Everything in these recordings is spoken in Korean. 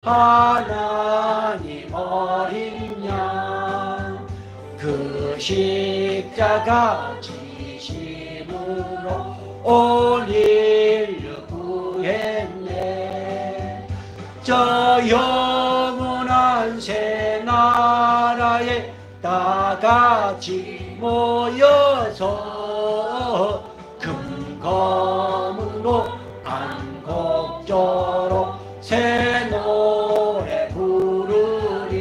하나님 어린 양 그 십자가 지심으로 온 인류 구했네. 저 영원한 새 나라에 다 같이 모여서 금검으로 안곡조로 새 노래 부르리.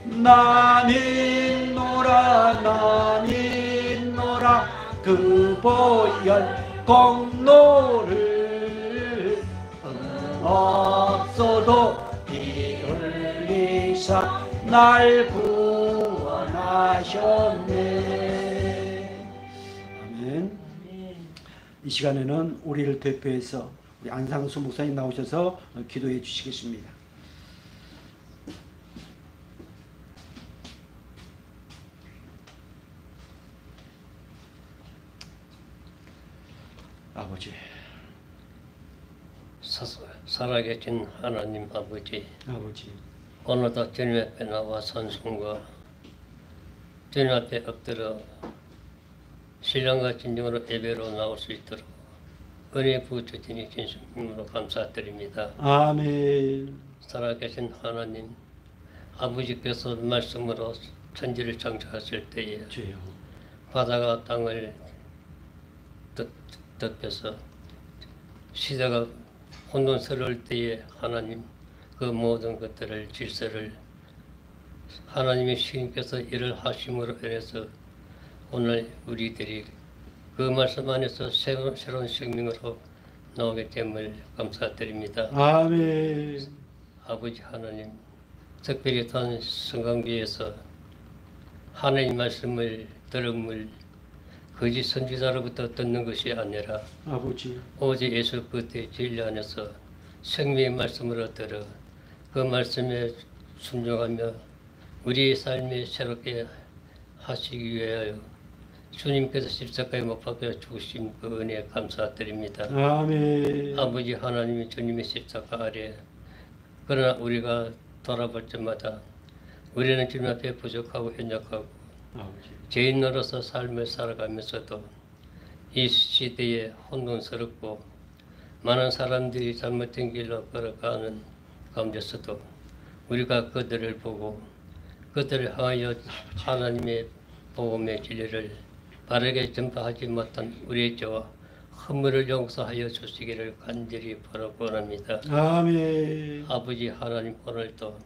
나는 노라 그 보혈 공로를 없어도 피 흘리사 날 구원하셨네. 아멘. 이 시간에는 우리를 대표해서 우리 안상수 목사님 나오셔서 기도해 주시겠습니다. 아버지, 살아계신 하나님 아버지, 오늘도 주님 앞에 나와 선송과 주님 앞에 엎드려 신령과 진정으로 예배로 나올 수 있도록 은혜 부어주시니 진심으로 감사드립니다. 아멘. 살아계신 하나님 아버지께서 말씀으로 천지를 창조하실 때에 주여. 바다가 땅을 덮여서 시대가 혼돈스러울 때에 하나님 그 모든 것들을 질서를 하나님의 신께서 일을 하심으로 인해서 오늘 우리들이 그 말씀 안에서 새로운 생명으로 나오게 됨을 감사드립니다. 아멘. 아버지 하나님, 특별히 단 성강교회에서 하나님 말씀을 들음을 거짓 선지자로부터 듣는 것이 아니라 아버지, 오직 예수 그리스도의 진리 안에서 생명의 말씀으로 들어 그 말씀에 순종하며 우리의 삶이 새롭게 하시기 위하여 주님께서 십자가에 못 박혀 죽으신 그 은혜에 감사드립니다. 아멘. 아버지 하나님이 주님의 십자가 아래 그러나 우리가 돌아볼 때마다 우리는 주님 앞에 부족하고 연약하고 아버지, 죄인으로서 삶을 살아가면서도 이 시대에 혼돈스럽고 많은 사람들이 잘못된 길로 걸어가는 가운데서도 우리가 그들을 보고 그들을 향하여 하나님의 복음의 진리를 바르게 전파하지 못한 우리의 죄와 허물을 용서하여 주시기를 간절히 바라고 원합니다. 아멘. 아버지 하나님, 오늘도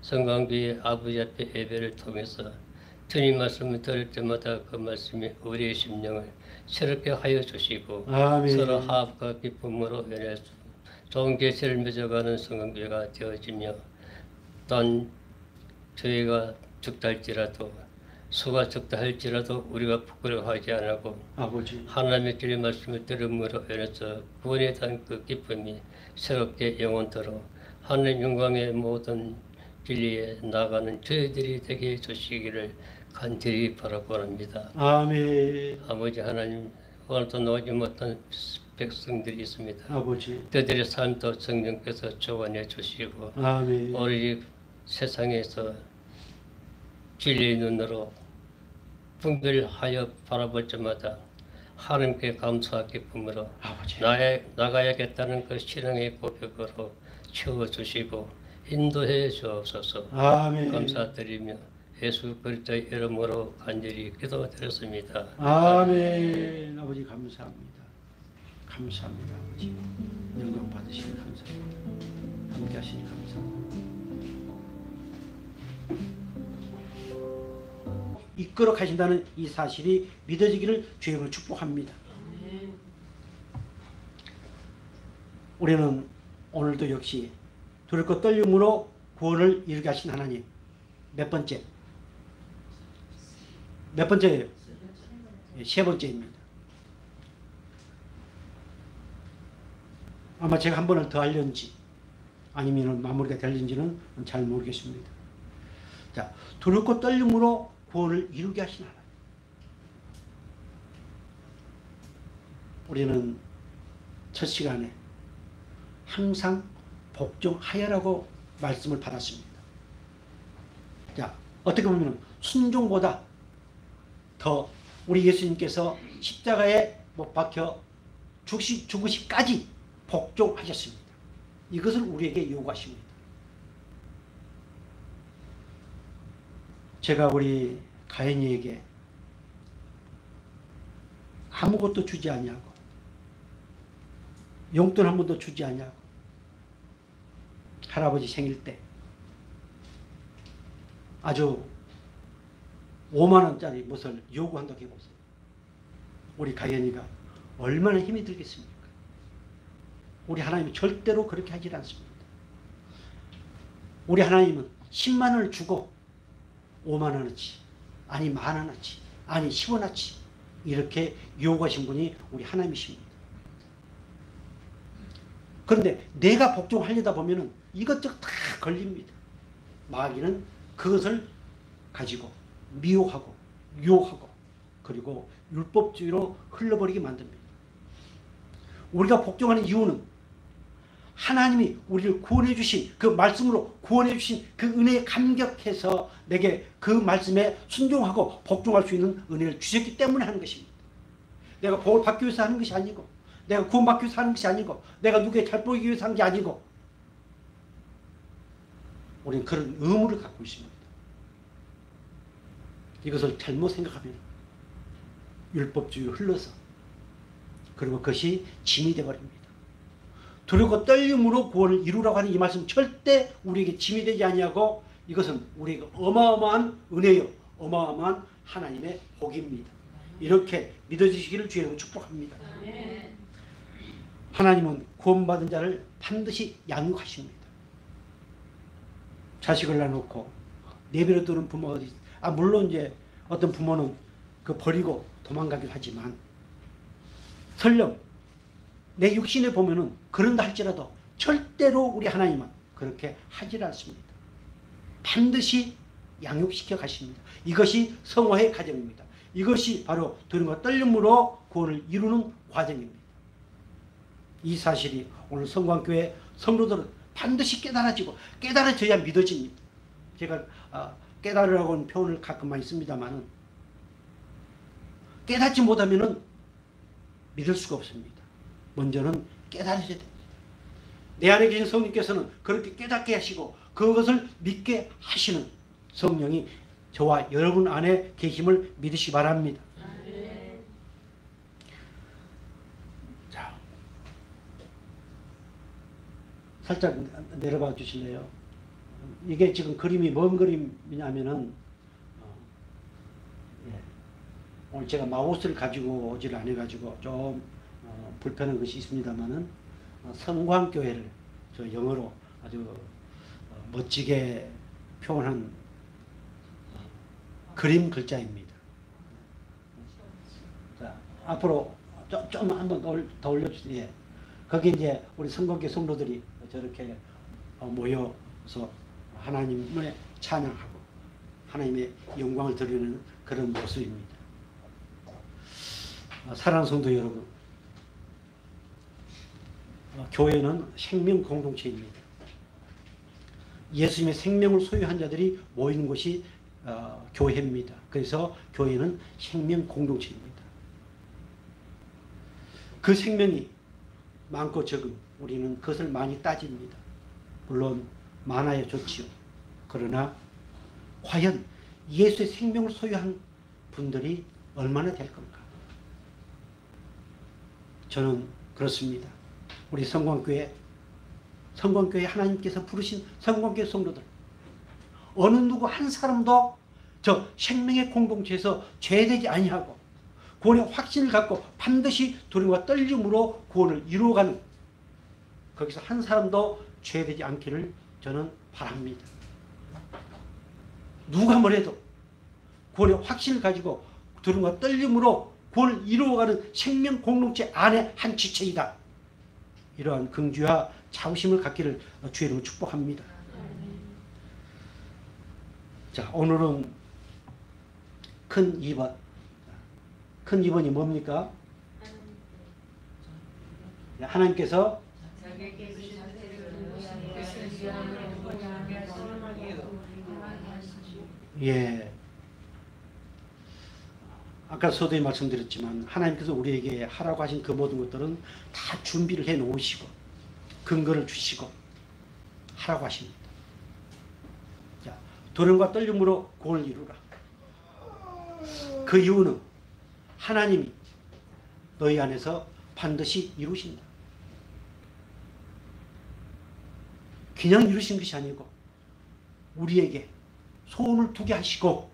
성강교회 아버지 앞에 예배를 통해서 주님 말씀을 들을 때마다 그 말씀이 우리의 심령을 새롭게 하여 주시고 아멘. 서로 화합과 기쁨으로 인해서 좋은 계시를 맺어가는 성강교회가 되어지며 또한 저희가 죽다 할지라도 수가 적다 할지라도 우리가 부끄러워하지 않고 아버지, 하나님의 진리 말씀을 들음으로 인해서 구원에 대한 그 기쁨이 새롭게 영원토록 하나님 영광의 모든 진리에 나가는 저희들이 되게 해주시기를 간절히 바라고 합니다. 아멘. 아버지 하나님, 오늘도 나오지 못한 백성들이 있습니다. 아버지, 그들의 삶도 성령께서 조언해 주시고 아멘. 우리 세상에서 진리의 눈으로 분별하여 바라볼 때마다 하나님께 감사와 기쁨으로 아버지, 나가야겠다는 그 신앙의 고백으로 채워주시고 인도해 주옵소서. 아멘. 감사드리며 예수 그리스도의 이름으로 간절히 기도드렸습니다. 아멘. 아버지 감사합니다. 감사합니다. 아버지 영광 받으시니 감사합니다. 함께 하시니 감사합니다. 이끌어 가신다는 이 사실이 믿어지기를 주님으로 축복합니다. 우리는 오늘도 역시 두렵고 떨림으로 구원을 이루게 하신 하나님. 몇 번째예요? 세 번째입니다. 아마 제가 한 번을 더 하려는지 아니면 마무리가 될는지는 잘 모르겠습니다. 자, 두렵고 떨림으로 구원을 이루게 하신 하나님. 우리는 첫 시간에 항상 복종하여라고 말씀을 받았습니다. 자, 어떻게 보면 순종보다 더 우리 예수님께서 십자가에 못 박혀 죽으시까지 복종하셨습니다. 이것을 우리에게 요구하십니다. 제가 우리 가인이에게 아무것도 주지 아니하고 용돈 한 번도 주지 아니하고 할아버지 생일 때 아주 5만 원짜리 무엇을 요구한다고 해보세요. 우리 가연이가 얼마나 힘이 들겠습니까? 우리 하나님은 절대로 그렇게 하지 않습니다. 우리 하나님은 10만 원을 주고 5만 원어치, 아니 만 원어치, 아니 10원어치 이렇게 요구하신 분이 우리 하나님이십니다. 그런데 내가 복종하려다 보면은 이것저것 다 걸립니다. 마귀는 그것을 가지고 미혹하고 유혹하고 그리고 율법주의로 흘러버리게 만듭니다. 우리가 복종하는 이유는 하나님이 우리를 구원해 주신 그 말씀으로 구원해 주신 그 은혜에 감격해서 내게 그 말씀에 순종하고 복종할 수 있는 은혜를 주셨기 때문에 하는 것입니다. 내가 복을 받기 위해서 하는 것이 아니고 내가 구원받기 위해서 하는 것이 아니고 내가 누구에 잘 보이기 위해서 하는 게 아니고 우리는 그런 의무를 갖고 있습니다. 이것을 잘못 생각하면 율법주의로 흘러서 그리고 그것이 짐이 되어버립니다. 두렵고 떨림으로 구원을 이루라고 하는 이 말씀 절대 우리에게 짐이 되지 아니하고 이것은 우리에게 어마어마한 은혜요 어마어마한 하나님의 복입니다. 이렇게 믿어주시기를 주의 축복합니다. 하나님은 구원받은 자를 반드시 양육하십니다. 자식을 낳아놓고 내버려 두는 부모가 어디 있어요? 물론 이제 어떤 부모는 그 버리고 도망가기도 하지만 설령 내 육신에 보면은 그런다 할지라도 절대로 우리 하나님은 그렇게 하질 않습니다. 반드시 양육시켜 가십니다. 이것이 성화의 과정입니다. 이것이 바로 두려움과 떨림으로 구원을 이루는 과정입니다. 이 사실이 오늘 성광교회 성도들은 반드시 깨달아져야 믿어집니다. 제가 깨달으라고 하는 표현을 가끔 많이 씁니다만은 깨닫지 못하면은 믿을 수가 없습니다. 먼저는 깨달으셔야 됩니다. 내 안에 계신 성령께서는 그렇게 깨닫게 하시고 그것을 믿게 하시는 성령이 저와 여러분 안에 계심을 믿으시기 바랍니다. 자, 살짝 내려봐 주실래요? 이게 지금 그림이 뭔 그림이냐면은 오늘 제가 마우스를 가지고 오지를 안 해가지고 좀 불편한 것이 있습니다만은 성광교회를 저 영어로 아주 멋지게 표현한 그림 글자입니다. 자, 앞으로 좀 한번 더 올려주세요. 예. 거기 이제 우리 성광교회 성도들이 저렇게 모여서 하나님을 찬양하고 하나님의 영광을 드리는 그런 모습입니다. 사랑하는 성도 여러분, 교회는 생명 공동체입니다. 예수님의 생명을 소유한 자들이 모이는 곳이 교회입니다. 그래서 교회는 생명 공동체입니다. 그 생명이 많고 적음 우리는 그것을 많이 따집니다. 물론 많아야 좋지요. 그러나 과연 예수의 생명을 소유한 분들이 얼마나 될 건가? 저는 그렇습니다. 우리 성광교회 하나님께서 부르신 성광교회 성도들 어느 누구 한 사람도 저 생명의 공동체에서 죄되지 아니하고 구원의 확신을 갖고 반드시 두려움과 떨림으로 구원을 이루어가는 거기서 한 사람도 죄되지 않기를 저는 바랍니다. 누가 뭐래도 구원의 확신을 가지고 두려움과 떨림으로 구원을 이루어가는 생명 공동체 안에 한 지체이다. 이러한 긍지와 자부심을 갖기를 주의 이름으로 축복합니다. 자, 오늘은 큰 2번. 큰 2번이 뭡니까? 하나님께서 예. 아까 서두에 말씀드렸지만 하나님께서 우리에게 하라고 하신 그 모든 것들은 다 준비를 해 놓으시고 근거를 주시고 하라고 하십니다. 자, 두려움과 떨림으로 구원을 이루라. 그 이유는 하나님이 너희 안에서 반드시 이루신다. 그냥 이루신 것이 아니고 우리에게 소원을 두게 하시고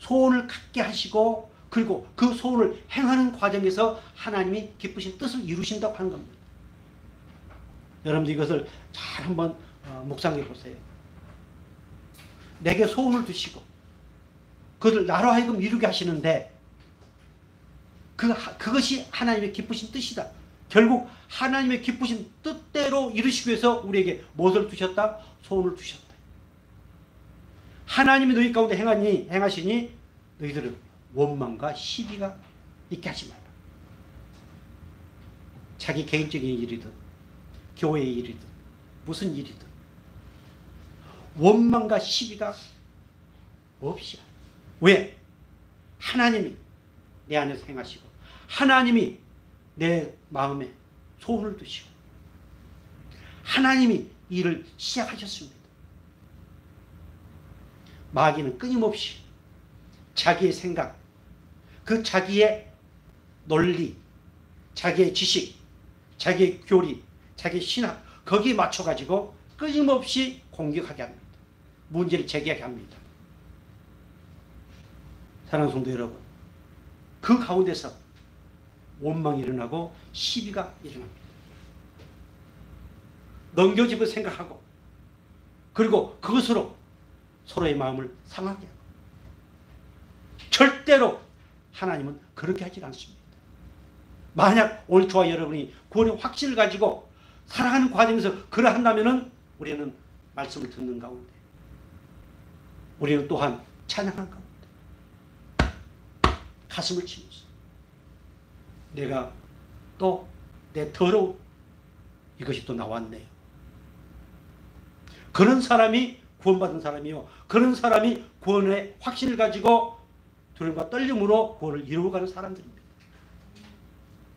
소원을 갖게 하시고 그리고 그 소원을 행하는 과정에서 하나님이 기쁘신 뜻을 이루신다고 하는 겁니다. 여러분들 이것을 잘 한번 묵상해 보세요. 내게 소원을 두시고 그것을 나로 하여금 이루게 하시는데 그것이 하나님의 기쁘신 뜻이다. 결국 하나님의 기쁘신 뜻대로 이루시기 위해서 우리에게 무엇을 두셨다? 소원을 두셨다. 하나님이 너희 가운데 행하시니 너희들은 원망과 시비가 있게 하지 말라. 자기 개인적인 일이든 교회의 일이든 무슨 일이든 원망과 시비가 없이. 왜? 하나님이 내 안에서 행하시고 하나님이 내 마음에 소원을 두시고 하나님이 일을 시작하셨습니다. 마귀는 끊임없이 자기의 생각, 그 자기의 논리, 자기의 지식, 자기의 교리, 자기의 신학 거기에 맞춰가지고 끊임없이 공격하게 합니다. 문제를 제기하게 합니다. 사랑하는 성도 여러분, 그 가운데서 원망이 일어나고 시비가 일어납니다. 넘겨집을 생각하고 그리고 그것으로 서로의 마음을 상하게 하고 절대로 하나님은 그렇게 하지 않습니다. 만약 오늘 저와 여러분이 구원의 확신을 가지고 살아가는 과정에서 그러한다면 우리는 말씀을 듣는 가운데 우리는 또한 찬양하는 가운데 가슴을 치면서 내가 또 내 더러운 이것이 또 나왔네요. 그런 사람이 구원받은 사람이요. 그런 사람이 구원의 확신을 가지고 두려움과 떨림으로 구원을 이루어가는 사람들입니다.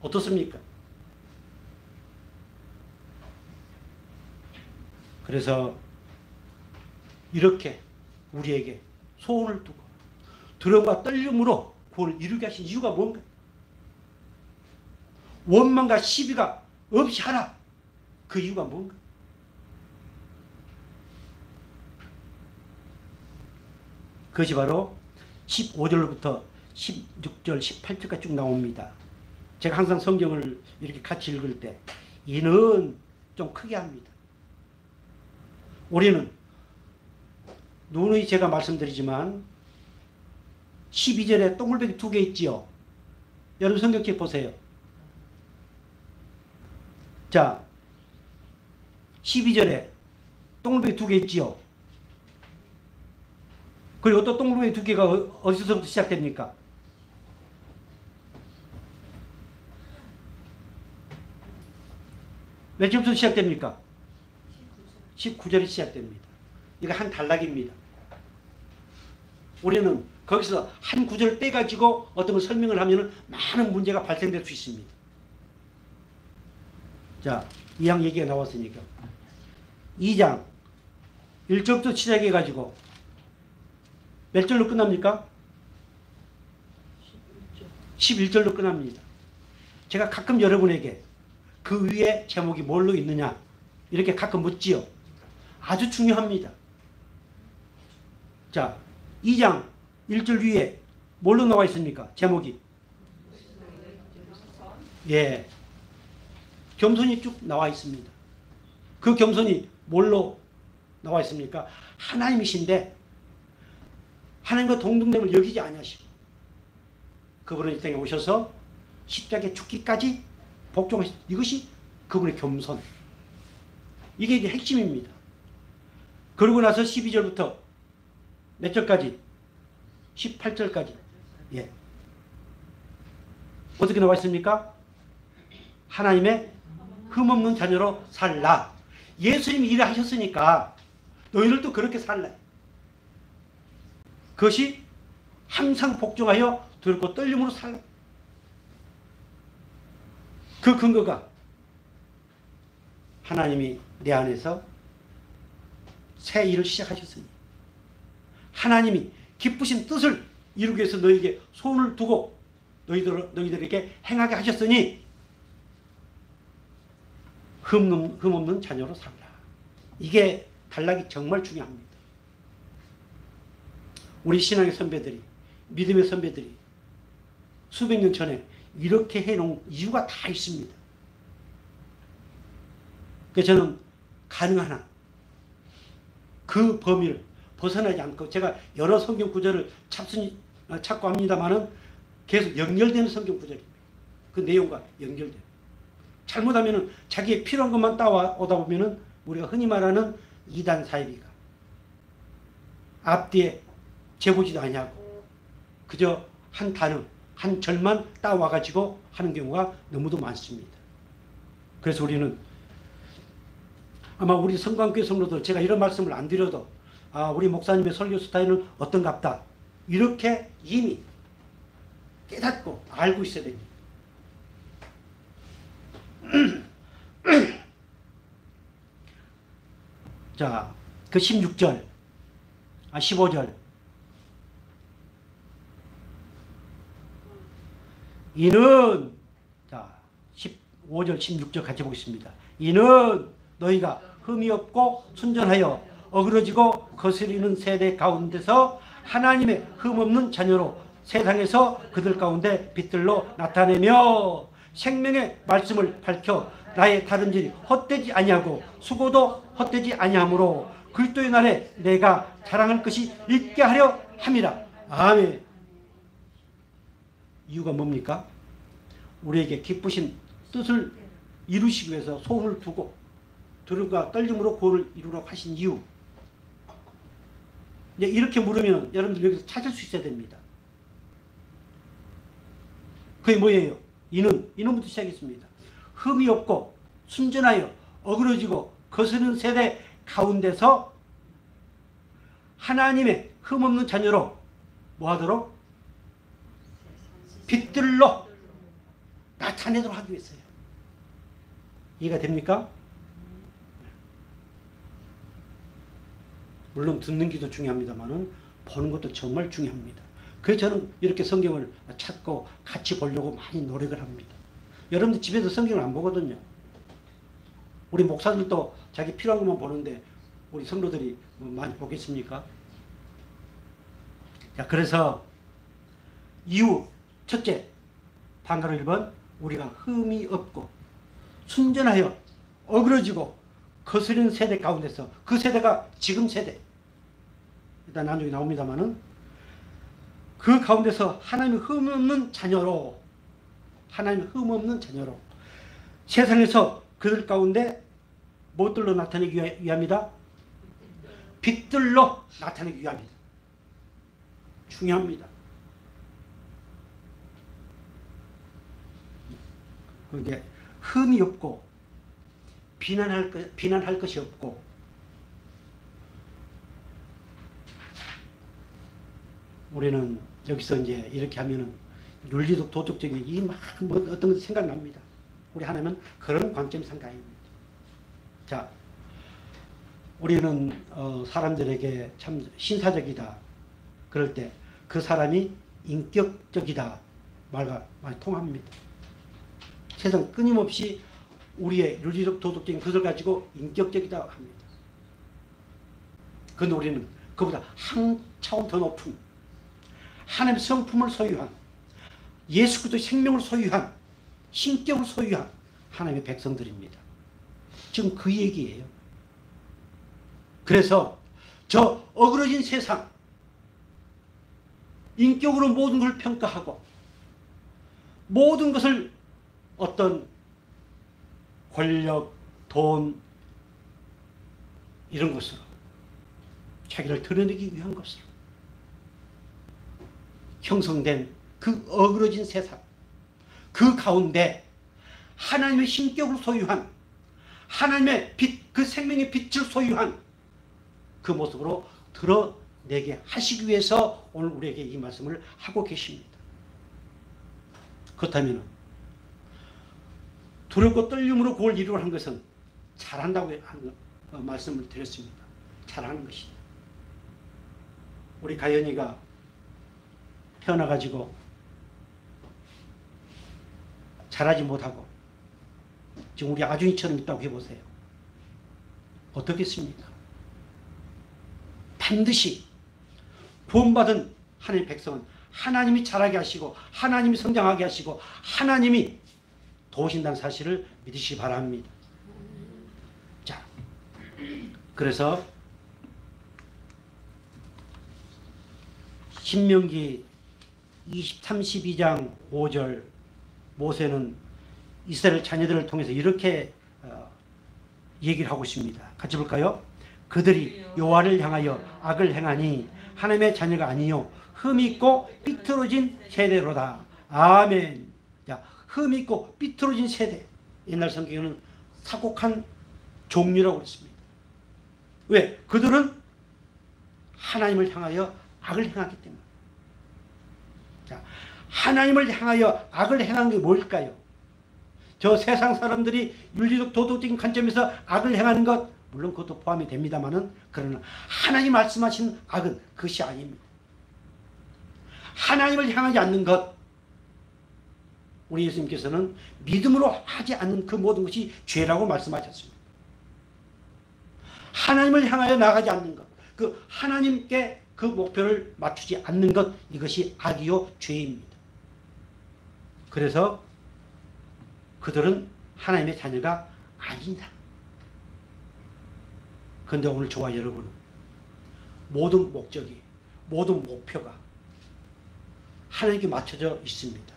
어떻습니까? 그래서 이렇게 우리에게 소원을 두고 두려움과 떨림으로 구원을 이루게 하신 이유가 뭔가? 원망과 시비가 없이 하라. 그 이유가 뭔가? 그것이 바로 15절부터 16절, 18절까지 쭉 나옵니다. 제가 항상 성경을 이렇게 같이 읽을 때 이는 좀 크게 합니다. 우리는 누누이 제가 말씀드리지만 12절에 동글뱅이 2개 있지요. 여러분 성경책 보세요. 자, 12절에 동글뱅이 2개 있지요. 그리고 또 동글뱅이 2개가 어디서부터 시작됩니까? 몇 절부터 시작됩니까? 19절에 시작됩니다. 이거 한 단락입니다. 우리는 거기서 한 구절을 빼가지고 어떤 걸 설명을 하면 많은 문제가 발생될 수 있습니다. 자, 2장 얘기가 나왔으니까 2장 1절부터 시작해가지고 몇 절로 끝납니까? 11절로 끝납니다. 제가 가끔 여러분에게 그 위에 제목이 뭘로 있느냐 이렇게 가끔 묻지요. 아주 중요합니다. 자, 2장 1절 위에 뭘로 나와 있습니까? 제목이. 예. 겸손이 쭉 나와 있습니다. 그 겸손이 뭘로 나와 있습니까? 하나님이신데 하나님과 동등됨을 여기지 아니하시고 그분은 이 땅에 오셔서 십자가에 죽기까지 복종하신 이것이 그분의 겸손. 이게 이제 핵심입니다. 그러고 나서 12절부터 몇 절까지? 18절까지. 예. 어떻게 나와 있습니까? 하나님의 흠없는 자녀로 살라. 예수님이 일을 하셨으니까 너희들도 그렇게 살래. 그것이 항상 복종하여 두렵고 떨림으로 살라. 그 근거가 하나님이 내 안에서 새 일을 시작하셨으니, 하나님이 기쁘신 뜻을 이루기 위해서 너희에게 손을 두고 너희들에게 행하게 하셨으니 흠없는 자녀로 살라. 이게 단락이 정말 중요합니다. 우리 신앙의 선배들이, 믿음의 선배들이 수백 년 전에 이렇게 해놓은 이유가 다 있습니다. 그래서 저는 가능한 한 그 범위를 벗어나지 않고, 제가 여러 성경 구절을 찾고 합니다만은 계속 연결되는 성경 구절입니다. 그 내용과 연결돼요. 잘못하면은 자기의 필요한 것만 따라오다 보면은 우리가 흔히 말하는 이단 사이비가 앞뒤에 재보지도 아니하고 그저 한 단어, 한 절만 따와가지고 하는 경우가 너무도 많습니다. 그래서 우리는 아마 우리 성광교회 성도들, 제가 이런 말씀을 안 드려도 우리 목사님의 설교 스타일은 어떤갑다, 이렇게 이미 깨닫고 알고 있어야 됩니다. 자, 그 16절, 15절. 이는, 자, 15절, 16절 같이 보겠습니다. 이는 너희가 흠이 없고 순전하여 어그러지고 거스리는 세대 가운데서 하나님의 흠없는 자녀로 세상에서 그들 가운데 빛들로 나타내며 생명의 말씀을 밝혀 나의 다름질이 헛되지 아니하고 수고도 헛되지 아니하므로 그리스도의 날에 내가 자랑할 것이 있게 하려 함이라. 아멘. 이유가 뭡니까? 우리에게 기쁘신 뜻을 이루시기 위해서 손을 두고 두려움과 떨림으로 구원을 이루라고 하신 이유. 이제 이렇게 물으면 여러분들 여기서 찾을 수 있어야 됩니다. 그게 뭐예요? 이는부터 시작했습니다. 흠이 없고 순전하여 어그러지고 거스르는 세대 가운데서 하나님의 흠없는 자녀로 뭐하도록? 빛들로 나타내도록 하기 위해서요. 이해가 됩니까? 물론 듣는 기도 중요합니다만은 보는 것도 정말 중요합니다. 그래서 저는 이렇게 성경을 찾고 같이 보려고 많이 노력을 합니다. 여러분들 집에서 성경을 안 보거든요. 우리 목사들도 자기 필요한 것만 보는데 우리 성도들이 많이 보겠습니까? 자, 그래서 이유 첫째, 방가로 1번, 우리가 흠이 없고 순전하여 어그러지고 거스르는 세대 가운데서, 그 세대가 지금 세대, 일단 나중에 나옵니다만은 그 가운데서 하나님의 흠없는 자녀로, 하나님의 흠없는 자녀로 세상에서 그들 가운데 무엇들로 나타내기 위함이다? 빛들로 나타내기 위함이다. 중요합니다. 그게 흠이 없고 비난할 것이 없고, 우리는 여기서 이제 이렇게 하면은 윤리적 도덕적인 뭐 어떤 것이 생각납니다. 우리 하나님은 그런 관점이 생각입니다. 자, 우리는 사람들에게 참 신사적이다 그럴 때 그 사람이 인격적이다 말과 많이 통합니다. 세상 끊임없이 우리의 윤리적 도덕적인 것을 가지고 인격적이다 합니다. 그런데 우리는 그보다 한 차원 더 높은 하나님의 성품을 소유한, 예수 그리스도의 생명을 소유한, 신격을 소유한 하나님의 백성들입니다. 지금 그 얘기예요. 그래서 저 어그러진 세상, 인격으로 모든 걸 평가하고 모든 것을 어떤 권력, 돈 이런 것으로 자기를 드러내기 위한 것으로 형성된 그 어그러진 세상, 그 가운데 하나님의 신격을 소유한, 하나님의 빛, 그 생명의 빛을 소유한 그 모습으로 드러내게 하시기 위해서 오늘 우리에게 이 말씀을 하고 계십니다. 그렇다면 두렵고 떨림으로 그걸 이루려 한 것은 잘한다고 하는 말씀을 드렸습니다. 잘하는 것이다. 우리 가연이가 태어나가지고 잘하지 못하고 지금 우리 아준이처럼 있다고 해보세요. 어떻겠습니까? 반드시 구원받은 하나님의 백성은 하나님이 자라게 하시고 하나님이 성장하게 하시고 하나님이 도우신다는 사실을 믿으시기 바랍니다. 자, 그래서 신명기 32장 5절 모세는 이스라엘 자녀들을 통해서 이렇게 얘기를 하고 있습니다. 같이 볼까요? 그들이 여호와를 향하여 악을 행하니 하나님의 자녀가 아니요 흠이 있고 삐뚤어진 세대로다. 아멘. 자, 흠이 있고 삐뚤어진 세대. 옛날 성경에는 사곡한 종류라고 그랬습니다. 왜? 그들은 하나님을 향하여 악을 행하기 때문에. 자, 하나님을 향하여 악을 행한 게 뭘까요? 저 세상 사람들이 윤리적 도덕적인 관점에서 악을 행하는 것, 물론 그것도 포함이 됩니다만은, 그러나 하나님 말씀하신 악은 그것이 아닙니다. 하나님을 향하지 않는 것, 우리 예수님께서는 믿음으로 하지 않는 그 모든 것이 죄라고 말씀하셨습니다. 하나님을 향하여 나가지 않는 것, 그 하나님께 그 목표를 맞추지 않는 것, 이것이 악이요 죄입니다. 그래서 그들은 하나님의 자녀가 아니다. 그런데 오늘 저와 여러분은 모든 목적이, 모든 목표가 하나님께 맞춰져 있습니다.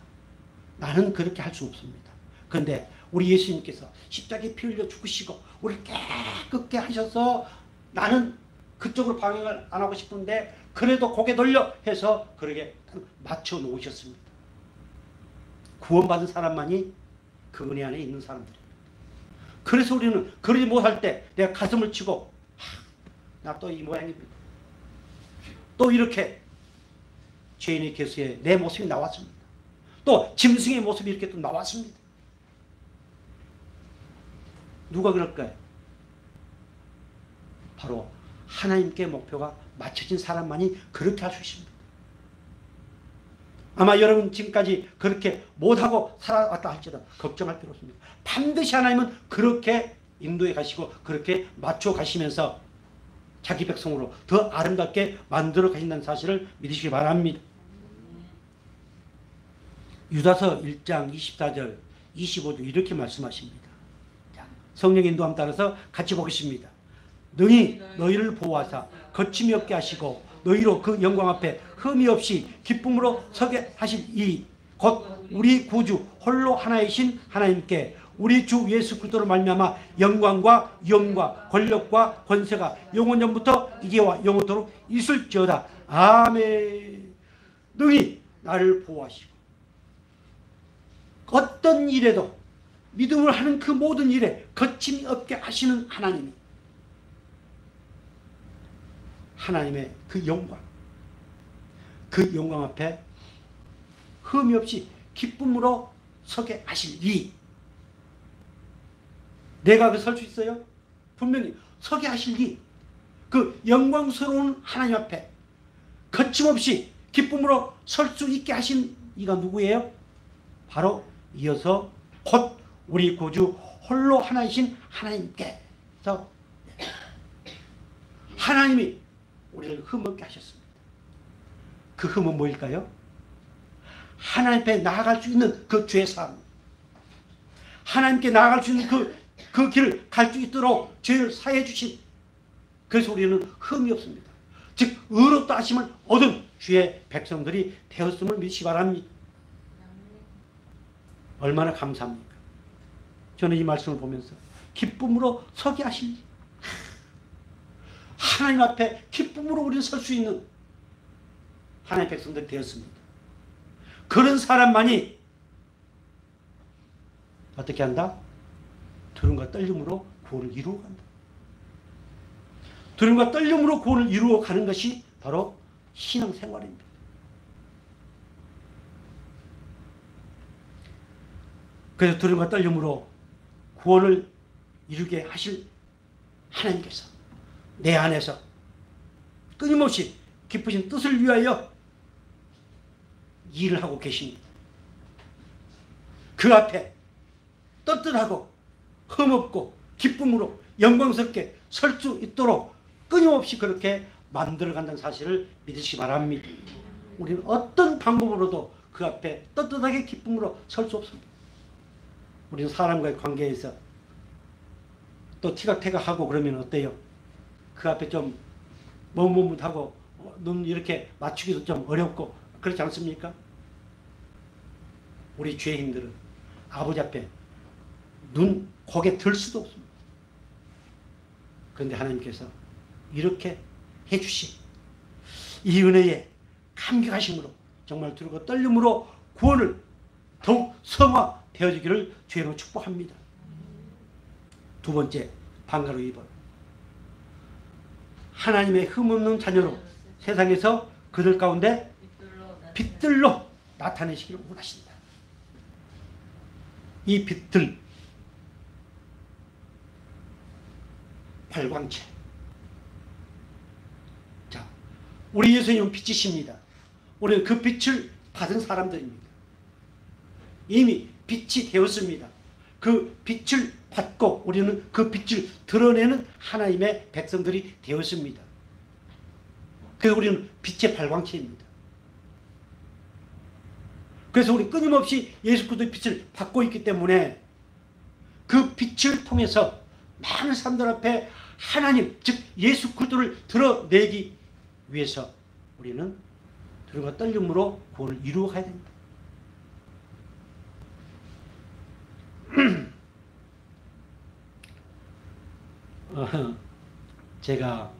나는 그렇게 할 수 없습니다. 그런데 우리 예수님께서 십자가에 피 흘려 죽으시고 우리를 깨끗게 하셔서 나는 그쪽으로 방향을 안 하고 싶은데 그래도 고개 돌려 해서 그렇게 맞춰 놓으셨습니다. 구원받은 사람만이 그 은혜 안에 있는 사람들입니다. 그래서 우리는 그러지 못할 때 내가 가슴을 치고 나 또 이 모양입니다. 또 이렇게 죄인의 개수에 내 모습이 나왔습니다. 또 짐승의 모습이 이렇게 또 나왔습니다. 누가 그럴까요? 바로 하나님께 목표가 맞춰진 사람만이 그렇게 할 수 있습니다. 아마 여러분 지금까지 그렇게 못하고 살아왔다 할지라도 걱정할 필요 없습니다. 반드시 하나님은 그렇게 인도해 가시고 그렇게 맞춰 가시면서 자기 백성으로 더 아름답게 만들어 가신다는 사실을 믿으시기 바랍니다. 유다서 1장 24절 25절 이렇게 말씀하십니다. 성령 인도함 따라서 같이 보겠습니다. 능히 너희를 보호하사 거침이 없게 하시고 너희로 그 영광 앞에 흠이 없이 기쁨으로 서게 하실 이 곧 우리 구주 홀로 하나이신 하나님께 우리 주 예수 그리스도로 말미암아 영광과 위엄과 권력과 권세가 영원전부터 이제와 영원토록 있을지어다. 아멘. 능히 나를 보호하시고 어떤 일에도 믿음을 하는 그 모든 일에 거침이 없게 하시는 하나님이 하나님의 그 영광 앞에 흠이 없이 기쁨으로 서게 하실 이 내가 그 설 수 있어요? 분명히 서게 하실 이 그 영광스러운 하나님 앞에 거침없이 기쁨으로 설 수 있게 하신 이가 누구예요? 바로 이어서 곧 우리 구주 홀로 하나이신 하나님께서 하나님이 우리를 흠없게 하셨습니다. 그 흠은 뭐일까요? 하나님 앞에 나아갈 수 있는 그 죄사함, 하나님께 나아갈 수 있는 그 길을 갈 수 있도록 죄를 사해 주신, 그래서 우리는 흠이 없습니다. 즉 의롭다 하심을 얻은 주의 백성들이 되었음을 믿으시기 바랍니다. 얼마나 감사합니까? 저는 이 말씀을 보면서 기쁨으로 서게 하시니 하나님 앞에 기쁨으로 우리는 설 수 있는 하나님의 백성들이 되었습니다. 그런 사람만이 어떻게 한다? 두려움과 떨림으로 구원을 이루어 간다. 두려움과 떨림으로 구원을 이루어 가는 것이 바로 신앙생활입니다. 그래서 두려움과 떨림으로 구원을 이루게 하실 하나님께서 내 안에서 끊임없이 깊으신 뜻을 위하여 일을 하고 계십니다. 그 앞에 떳떳하고 흠없고 기쁨으로 영광스럽게 설 수 있도록 끊임없이 그렇게 만들어간다는 사실을 믿으시기 바랍니다. 우리는 어떤 방법으로도 그 앞에 떳떳하게 기쁨으로 설 수 없습니다. 우리는 사람과의 관계에서 또 티각태각하고 그러면 어때요? 그 앞에 좀 머뭇머뭇하고 눈 이렇게 맞추기도 좀 어렵고 그렇지 않습니까? 우리 죄인들은 아버지 앞에 눈 고개 들 수도 없습니다. 그런데 하나님께서 이렇게 해주신 이 은혜에 감격하심으로 정말 두렵고 떨림으로 구원을 더욱 성화되어지기를 주의로 축복합니다. 두 번째, 방가로 2번. 하나님의 흠없는 자녀로 세상에서 그들 가운데 빛들로 나타내시기를 원하신다. 이 빛들, 발광체. 자, 우리 예수님은 빛이십니다. 우리는 그 빛을 받은 사람들입니다. 이미 빛이 되었습니다. 그 빛을 받고 우리는 그 빛을 드러내는 하나님의 백성들이 되었습니다. 그래서 우리는 빛의 발광체입니다. 그래서 우리 끊임없이 예수 그리스도의 빛을 받고 있기 때문에 그 빛을 통해서 많은 사람들 앞에 하나님, 즉 예수 그리스도를 드러내기 위해서 우리는 두려움과 떨림으로 구원을 이루어 가야 됩니다. 제가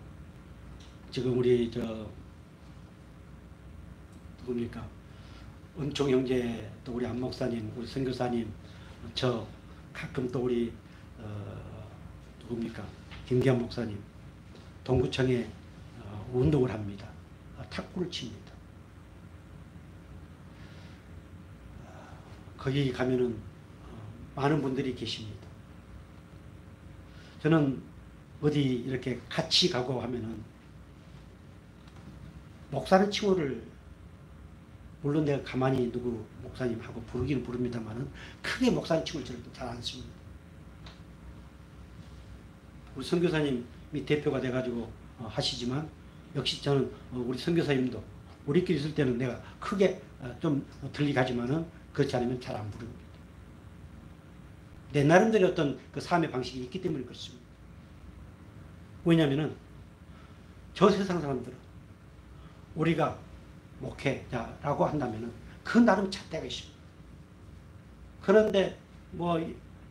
지금 우리 누굽니까? 은총 형제, 또 우리 안 목사님, 우리 선교사님, 저 가끔 또 우리 누굽니까? 김기환 목사님, 동구청에 운동을 합니다. 탁구를 칩니다. 거기 가면은 많은 분들이 계십니다. 저는 어디 이렇게 같이 가고 하면은 목사는 칭호를 물론 내가 가만히 누구 목사님하고 부르기는 부릅니다만은 크게 목사님 칭호를 저는 잘 안 씁니다. 우리 선교사님이 대표가 돼가지고 하시지만 역시 저는 우리 선교사님도 우리끼리 있을 때는 내가 크게 좀 들리게 하지만은 그렇지 않으면 잘 안 부릅니다. 내 나름대로 어떤 그 삶의 방식이 있기 때문에 그렇습니다. 왜냐하면은 저 세상 사람들은 우리가 목회자라고 한다면은 그 나름 잣대가 있습니다. 그런데 뭐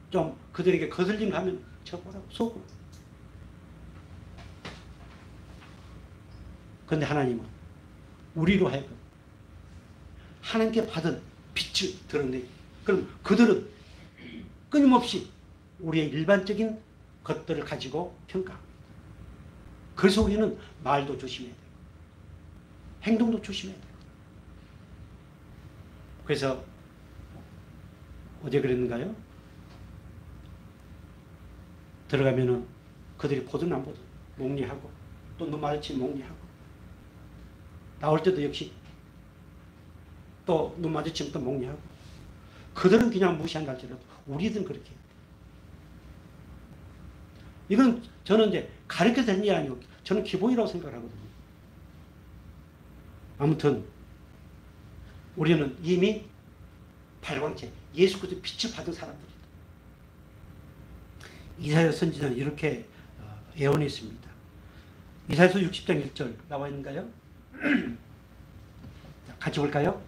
좀 그들에게 거슬림 하면 저 뭐라고 속으로. 그런데 하나님은 우리로 하여금 하나님께 받은 빛을 드러내기. 그럼 그들은 끊임없이 우리의 일반적인 것들을 가지고 평가합니다. 그래서 우리는 말도 조심해야 돼요. 행동도 조심해야 돼요. 그래서 어제 그랬는가요? 들어가면은 그들이 보든 안 보든 목리하고 또 눈 마주치면 목리하고 나올 때도 역시 또 눈 마주치면 또 목리하고 그들은 그냥 무시한다 할지라도 우리들은 그렇게 해요. 이건 저는 이제 가르쳐야 되는 게 아니고 저는 기본이라고 생각하거든요. 아무튼 우리는 이미 발광체 예수 그리스도의 빛을 받은 사람들이다. 이사야 선지자는 이렇게 예언했습니다. 이사야서 60장 1절 나와 있는가요? 같이 볼까요?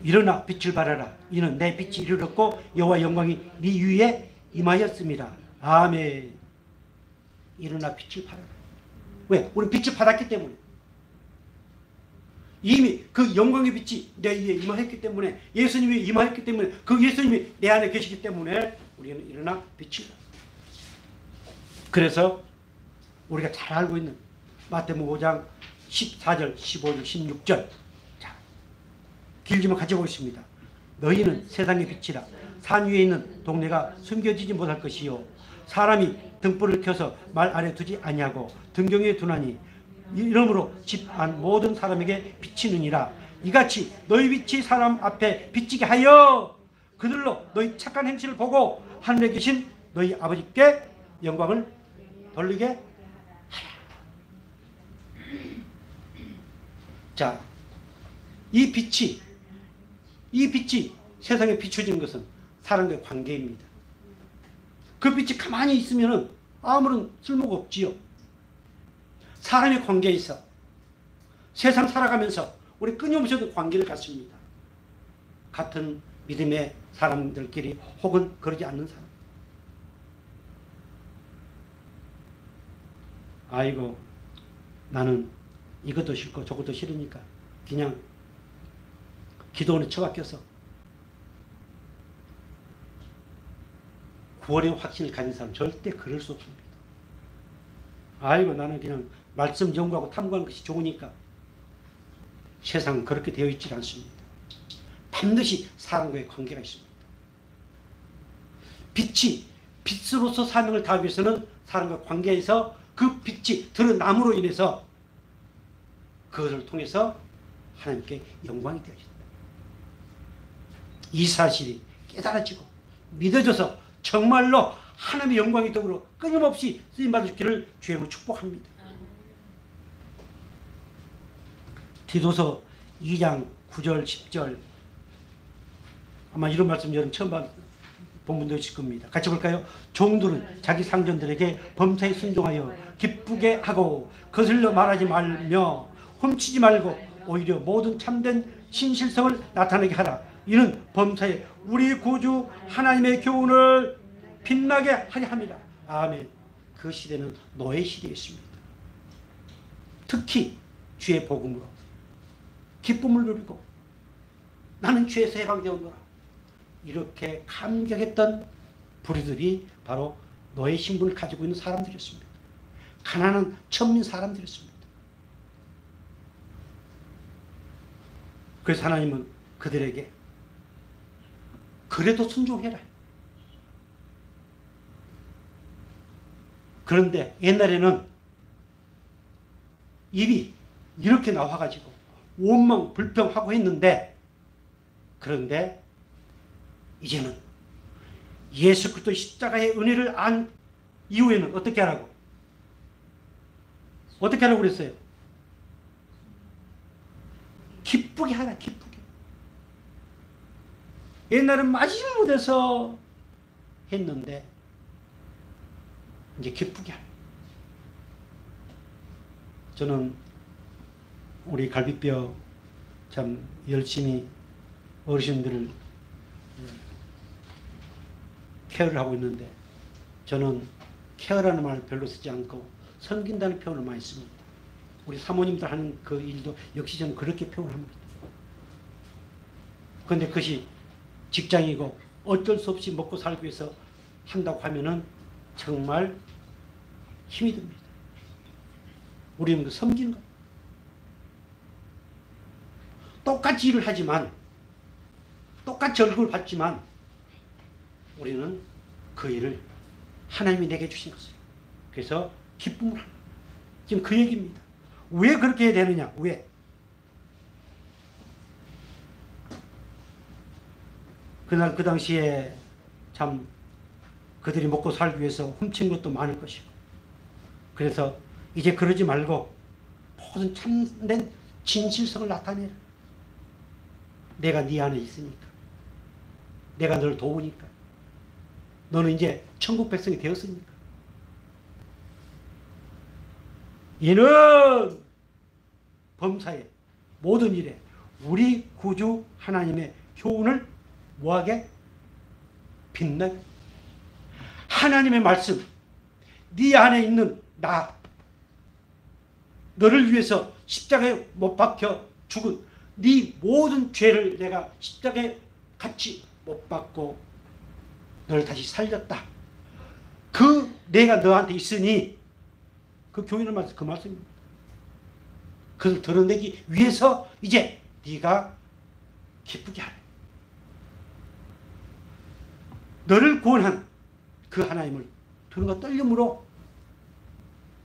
일어나 빛을 발하라. 이는 내 빛이 이르렀고 여호와 영광이 네 위에 임하였습니다. 아멘. 일어나 빛을 발하라. 왜? 우리 빛을 받았기 때문에. 이미 그 영광의 빛이 내 위에 임하였기 때문에 예수님이 임하였기 때문에 그 예수님이 내 안에 계시기 때문에 우리는 일어나 빛을 그래서 우리가 잘 알고 있는 마태복음 5장 14절, 15절, 16절. 자, 길지만 가져오겠습니다. 너희는 세상의 빛이라. 산 위에 있는 동네가 숨겨지지 못할 것이요. 사람이 등불을 켜서 말 아래 두지 아니하고 등경 위에 두나니 이러므로 집 안 모든 사람에게 비치느니라. 이같이 너희 빛이 사람 앞에 비치게 하여 그들로 너희 착한 행실을 보고 하늘에 계신 너희 아버지께 영광을 돌리게 하라. 자, 이 빛이 세상에 비춰지는 것은 사람과의 관계입니다. 그 빛이 가만히 있으면 아무런 쓸모가 없지요. 사람의 관계에 있어 세상 살아가면서 우리 끊임없이 관계를 갖습니다. 같은 믿음의 사람들끼리 혹은 그러지 않는 사람. 아이고, 나는 이것도 싫고 저것도 싫으니까 그냥 기도원에 처박혀서 구원의 확신을 가진 사람 절대 그럴 수 없습니다. 아이고, 나는 그냥 말씀 연구하고 탐구하는 것이 좋으니까. 세상은 그렇게 되어 있지 않습니다. 반드시 사람과의 관계가 있습니다. 빛이 빛으로서 사명을 다하기 위해서는 사람과 관계에서 그 빛이 드러남으로 인해서 그것을 통해서 하나님께 영광이 되어집니다. 이 사실이 깨달아지고 믿어져서 정말로 하나님의 영광이 더불어 끊임없이 쓰임받을 길을 주님으로 축복합니다. 디도서 2장 9절 10절 아마 이런 말씀 여러분 처음 본 분도 있을 겁니다. 같이 볼까요? 종들은 자기 상전들에게 범사에 순종하여 기쁘게 하고 거슬려 말하지 말며 훔치지 말고 오히려 모든 참된 신실성을 나타내게 하라. 이는 범사에 우리 구주 하나님의 교훈을 빛나게 하려 합니다. 아멘. 그 시대는 노예 시대였습니다. 특히 주의 복음으로 기쁨을 누리고 나는 죄에서 해방되었노라. 이렇게 감격했던 부류들이 바로 노예 신분을 가지고 있는 사람들이었습니다. 가난한 천민 사람들이었습니다. 그래서 하나님은 그들에게 그래도 순종해라. 그런데 옛날에는 입이 이렇게 나와가지고 원망 불평하고 했는데, 그런데 이제는 예수 그리스도 십자가의 은혜를 안 이후에는 어떻게 하라고? 어떻게 하라고 그랬어요? 기쁘게 하라, 기쁘게. 옛날엔 마지 못해서 했는데 이제 기쁘게 하라. 저는 우리 갈비뼈 참 열심히 어르신들을 케어를 하고 있는데, 저는 케어라는 말을 별로 쓰지 않고 섬긴다는 표현을 많이 씁니다. 우리 사모님들 하는 그 일도 역시 저는 그렇게 표현합니다. 그런데 그것이 직장이고 어쩔 수 없이 먹고 살기 위해서 한다고 하면은 정말 힘이 듭니다. 우리는 그 섬기는 것. 똑같이 일을 하지만, 똑같이 얼굴을 받지만, 우리는 그 일을 하나님이 내게 주신 것을, 그래서 기쁨을 합니다. 지금 그 얘기입니다. 왜 그렇게 해야 되느냐? 왜? 그날 그 당시에 참 그들이 먹고 살기 위해서 훔친 것도 많을 것이고, 그래서 이제 그러지 말고 모든 참된 진실성을 나타내라. 내가 네 안에 있으니까, 내가 널 도우니까, 너는 이제 천국 백성이 되었으니까. 이는 범사에 모든 일에 우리 구주 하나님의 교훈을 뭐하게? 빛나게. 하나님의 말씀, 네 안에 있는 나, 너를 위해서 십자가에 못 박혀 죽은 네 모든 죄를 내가 십자가에 같이 못 박고 너를 다시 살렸다. 그 내가 너한테 있으니 그 교인의 말씀 그 말씀입니다. 그걸 드러내기 위해서 이제 네가 기쁘게 하라. 너를 구원한 그 하나님을 두려움과 떨림으로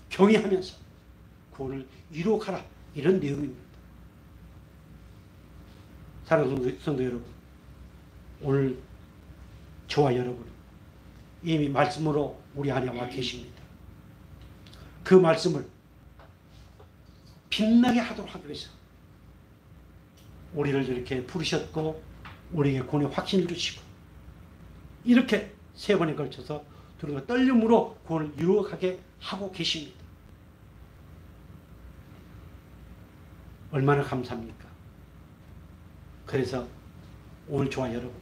경외하면서 구원을 이루어가라. 이런 내용입니다. 사랑하는 성도 여러분, 오늘 저와 여러분 이미 말씀으로 우리 안에 와 계십니다. 그 말씀을 빛나게 하도록 하기 위해서 우리를 이렇게 부르셨고 우리에게 구원의 확신을 주시고 이렇게 3번에 걸쳐서 두려움과 떨림으로 구원을 이루어가게 하고 계십니다. 얼마나 감사합니까? 그래서 오늘 저와 여러분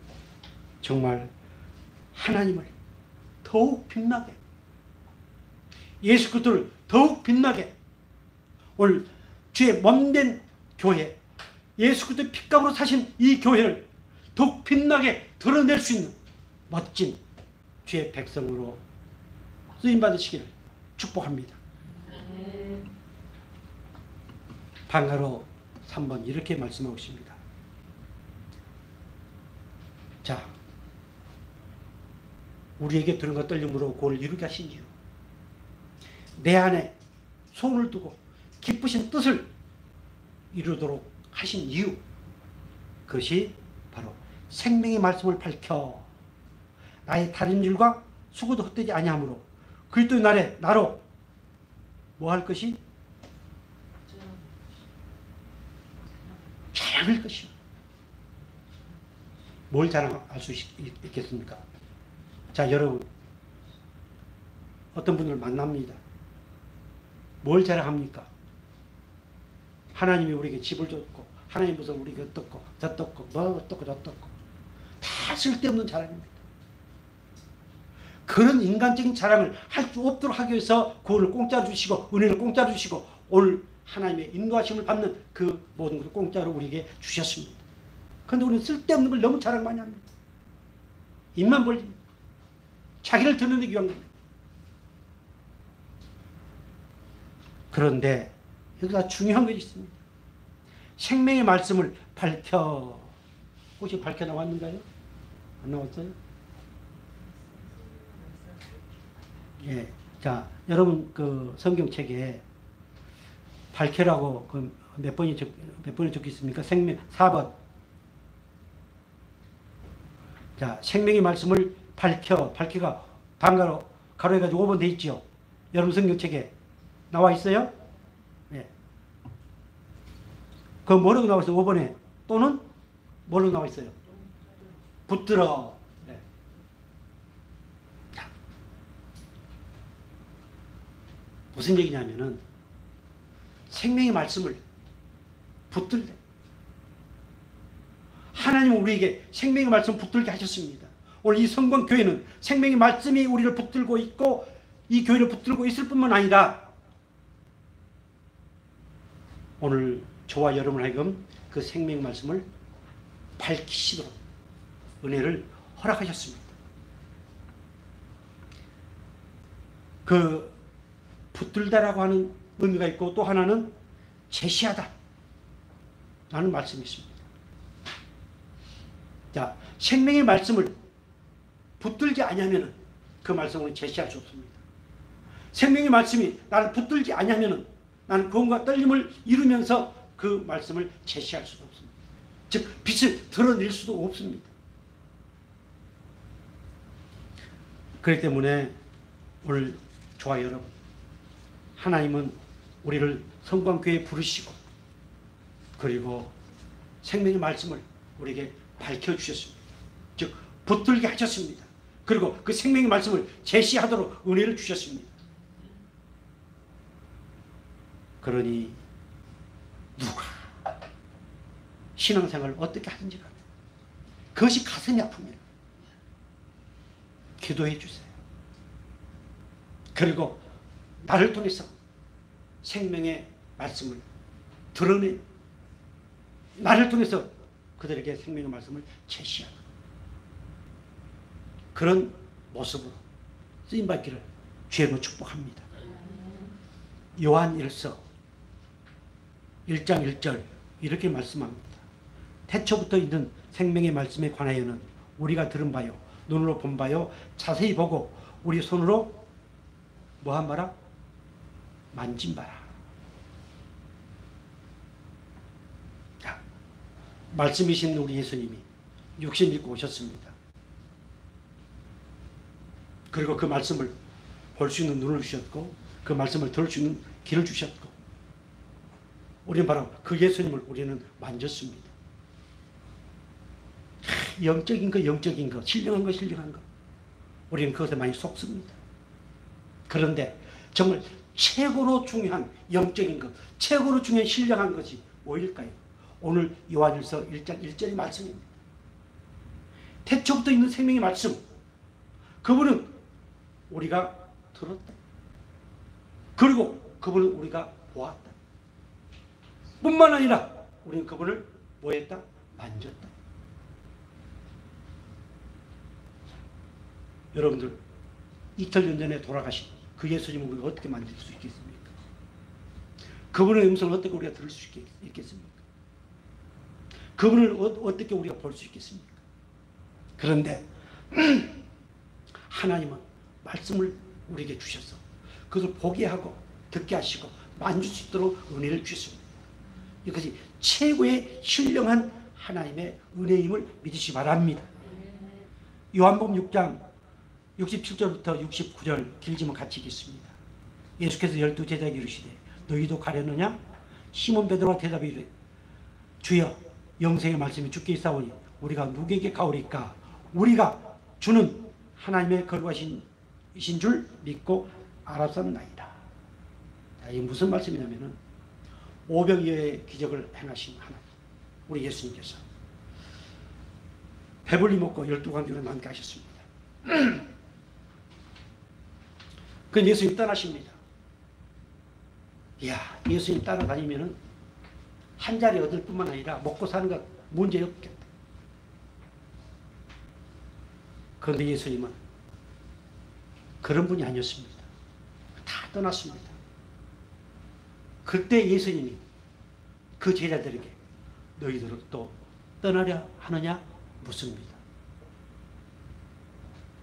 정말 하나님을 더욱 빛나게, 예수 그리스도를 더욱 빛나게, 오늘 주의 몸된 교회, 예수 그리스도의 핏값으로 사신 이 교회를 더욱 빛나게 드러낼 수 있는 멋진 주의 백성으로 쓰임받으시기를 축복합니다. 방가로 3번 이렇게 말씀하고 있습니다. 자, 우리에게 두려움과 떨림으로 구원을 이루게 하신 이유, 내 안에 소원을 두고 기쁘신 뜻을 이루도록 하신 이유, 그것이 바로 생명의 말씀을 밝혀 나의 다른 일과 수고도 헛되지 아니하므로 그리스도의 날에 나로 뭐 할 것이? 자랑할 것이요. 뭘 자랑할 수 있겠습니까? 자, 여러분 어떤 분을 만납니다. 뭘 자랑합니까? 하나님이 우리에게 집을 줬고 하나님 무슨 우리에게 어떻고 저떻고 뭐 어떻고 저떻고 다 쓸데없는 자랑입니다. 그런 인간적인 자랑을 할 수 없도록 하기 위해서 구원을 공짜로 주시고 은혜를 공짜로 주시고 오늘 하나님의 인도하심을 받는 그 모든 것을 공짜로 우리에게 주셨습니다. 그런데 우리는 쓸데없는 걸 너무 자랑 많이 합니다. 입만 벌립니다. 자기를 드러내기 위함입니다. 그런데 여기가 중요한 것이 있습니다. 생명의 말씀을 밝혀, 혹시 밝혀 나왔는가요? 안 나왔어요? 예. 자, 여러분 그 성경책에 밝혀라고 그 몇 번이 적혀 있습니까? 생명 4번. 자, 생명의 말씀을 밝혀가 방가로 가로해가지고 5번 돼 있죠. 여러분 성경책에 나와 있어요? 예. 그 뭐라고 나와 있어요? 5번에 또는 뭐라고 나와 있어요? 붙들어. 네. 자, 무슨 얘기냐면은 생명의 말씀을 붙들래. 하나님은 우리에게 생명의 말씀을 붙들게 하셨습니다. 오늘 이 성광교회는 생명의 말씀이 우리를 붙들고 있고 이 교회를 붙들고 있을 뿐만 아니라 오늘 저와 여러분 하여금 그 생명의 말씀을 밝히시도록 은혜를 허락하셨습니다. 그 붙들다라고 하는 의미가 있고 또 하나는 제시하다 라는 말씀이 있습니다. 자, 생명의 말씀을 붙들지 아니하면 그 말씀을 제시할 수 없습니다. 생명의 말씀이 나를 붙들지 아니하면 나는 구원과 떨림을 이루면서 그 말씀을 제시할 수도 없습니다. 즉 빛을 드러낼 수도 없습니다. 그렇기 때문에 오늘 저와 여러분, 하나님은 우리를 성광교회에 부르시고 그리고 생명의 말씀을 우리에게 밝혀주셨습니다. 즉 붙들게 하셨습니다. 그리고 그 생명의 말씀을 제시하도록 은혜를 주셨습니다. 그러니 누가 신앙생활을 어떻게 하든지 간에 그것이 가슴이 아픕니다. 기도해 주세요. 그리고 나를 통해서 생명의 말씀을 드러내 나를 통해서 그들에게 생명의 말씀을 제시하는 그런 모습으로 쓰임받기를 주의로 축복합니다. 요한 1서 1장 1절 이렇게 말씀합니다. 태초부터 있는 생명의 말씀에 관하여는 우리가 들은 바요 눈으로 본 바요 자세히 보고 우리 손으로 뭐한 바라? 만진 바라. 자, 말씀이신 우리 예수님이 육신 입고 오셨습니다. 그리고 그 말씀을 볼 수 있는 눈을 주셨고 그 말씀을 들을 수 있는 귀를 주셨고 우리는 바로 그 예수님을 우리는 만졌습니다. 영적인 거, 신령한 거 우리는 그것에 많이 속습니다. 그런데 정말 최고로 중요한 영적인 것, 최고로 중요한 신령한 것이 뭐일까요? 오늘 요한일서 1장 1절의 말씀입니다. 태초부터 있는 생명의 말씀, 그분은 우리가 들었다. 그리고 그분은 우리가 보았다. 뿐만 아니라 우리는 그분을 뭐했다? 만졌다. 여러분들 2000년 전에 돌아가신 그 예수님을 우리가 어떻게 만질 수 있겠습니까? 그분의 음성을 어떻게 우리가 들을 수 있겠습니까? 그분을 어떻게 우리가 볼 수 있겠습니까? 그런데 하나님은 말씀을 우리에게 주셔서 그것을 보게 하고 듣게 하시고 만질 수 있도록 은혜를 주셨습니다. 이것이 최고의 신령한 하나님의 은혜임을 믿으시기 바랍니다. 요한복음 6장 67절부터 69절 길지만 같이 읽겠습니다. 예수께서 12 제자에게 이르시되 너희도 가려느냐? 시몬 베드로가 대답해 이르되 주여 영생의 말씀이 주께 있사오니 우리가 누구에게 가오리까? 우리가 주는 하나님의 거룩하신 줄 믿고 알았었나이다. 자, 이게 무슨 말씀이냐면은 오병이어의 기적을 행하신 하나님 우리 예수님께서 배불리 먹고 12광주를 남게 하셨습니다. 그 예수님 떠나십니다. 이야, 예수님 따라다니면은 한 자리 얻을 뿐만 아니라 먹고 사는 것 문제 없겠다. 그런데 예수님은 그런 분이 아니었습니다. 다 떠났습니다. 그때 예수님이 그 제자들에게 너희들은 또 떠나려 하느냐 묻습니다.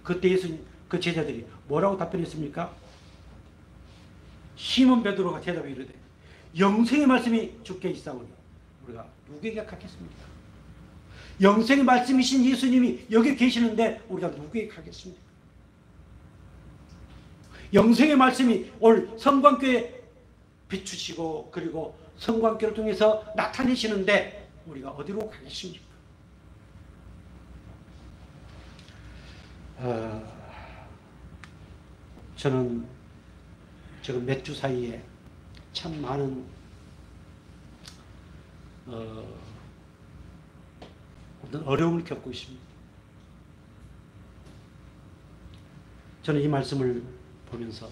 그때 예수님 그 제자들이 뭐라고 답변했습니까? 시몬 베드로가 대답해 이르되 영생의 말씀이 주께 있사오니 우리가 누구에게 가겠습니까? 영생의 말씀이신 예수님이 여기 계시는데 우리가 누구에게 가겠습니까? 영생의 말씀이 오늘 성광교에 비추시고 그리고 성광교를 통해서 나타내시는데 우리가 어디로 가겠습니까? 저는 지금 몇 주 사이에 참 많은 어떤 어려움을 겪고 있습니다. 저는 이 말씀을 보면서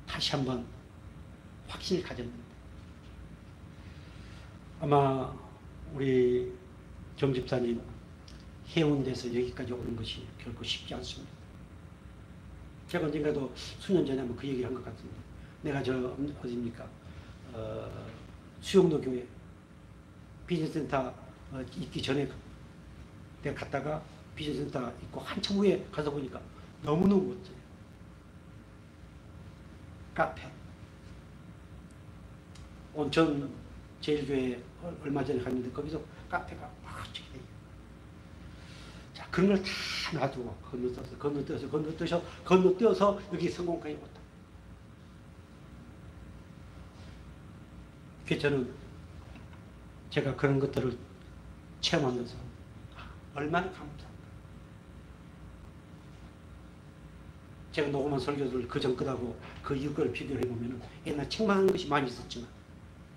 다시 한번 확신을 가졌는데 아마 우리 정 집사님 해운대에서 여기까지 오는 것이 결코 쉽지 않습니다. 제가 언젠가도 수년 전에 한번 그 얘기를 한 것 같습니다. 내가 어디입니까? 수영도 교회 비즈니스센터 있기 전에 내가 갔다가 비즈니스센터 있고 한참 후에 가서 보니까 너무너무 멋져요. 카페. 온천 제일교회 얼마 전에 갔는데 거기서 카페가 멋지게 돼요. 자, 그런 걸 다 놔두고 건너뛰어서 여기 성공까지 왔다. 그래서 저는 제가 그런 것들을 체험하면서 얼마나 감사합니다. 제가 녹음한 설교들 그전 것하고 그 이후를 비교를 해보면 옛날 책망하는 것이 많이 있었지만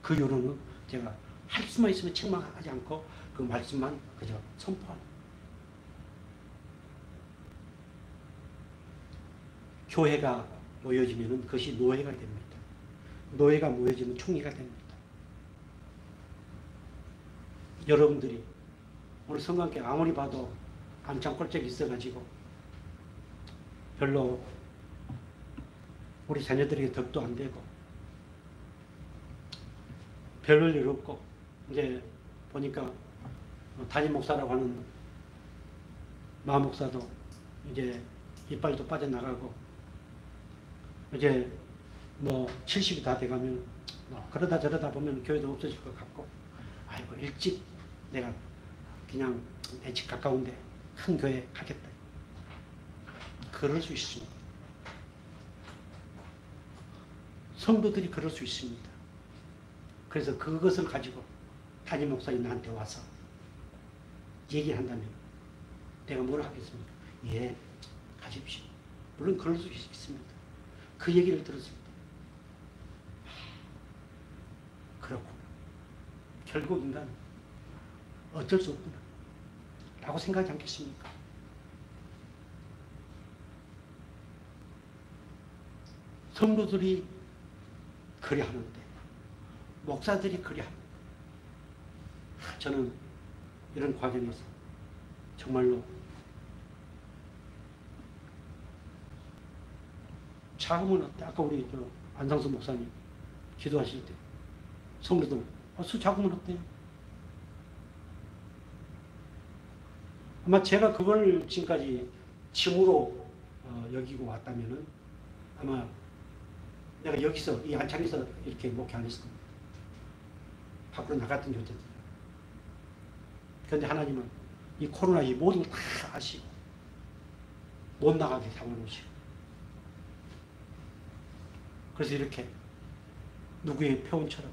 그 이후로는 제가 할 수만 있으면 책망하지 않고 그 말씀만 그저 선포합니다. 교회가 모여지면 그것이 노예가 됩니다. 노예가 모여지면 총회가 됩니다. 여러분들이 오늘 성관계 아무리 봐도 안창 꼴짝이 있어가지고 별로 우리 자녀들에게 덕도 안 되고 별볼 일 없고 이제 보니까 담임 목사라고 하는 마 목사도 이제 이빨도 빠져나가고 이제 뭐 70이 다 돼가면 뭐 그러다 저러다 보면 교회도 없어질 것 같고 아이고 일찍 내가 그냥 내 집 가까운데 큰 교회 가겠다. 그럴 수 있습니다. 성도들이 그럴 수 있습니다. 그래서 그것을 가지고 담임 목사님 나한테 와서 얘기한다면 내가 뭐라 하겠습니까? 예, 가십시오. 물론 그럴 수 있습니다. 그 얘기를 들었습니다. 그렇구나. 결국 인간은 어쩔 수 없구나 라고 생각하지 않겠습니까? 성도들이 그리 하는데 목사들이 그리 합니다. 저는 이런 과정에서 정말로 자금은 어때? 아까 우리 안상수 목사님 기도하실 때 성도들 자금은 어때요? 아마 제가 그걸 지금까지 짐으로 여기고 왔다면은 아마 내가 여기서 이 안창에서 이렇게 목회 안 했을 겁니다. 밖으로 나갔던 존재들. 그런데 하나님은 이 코로나 이 모든 걸 다 아시고 못 나가게 잡아놓으시고 그래서 이렇게 누구의 표현처럼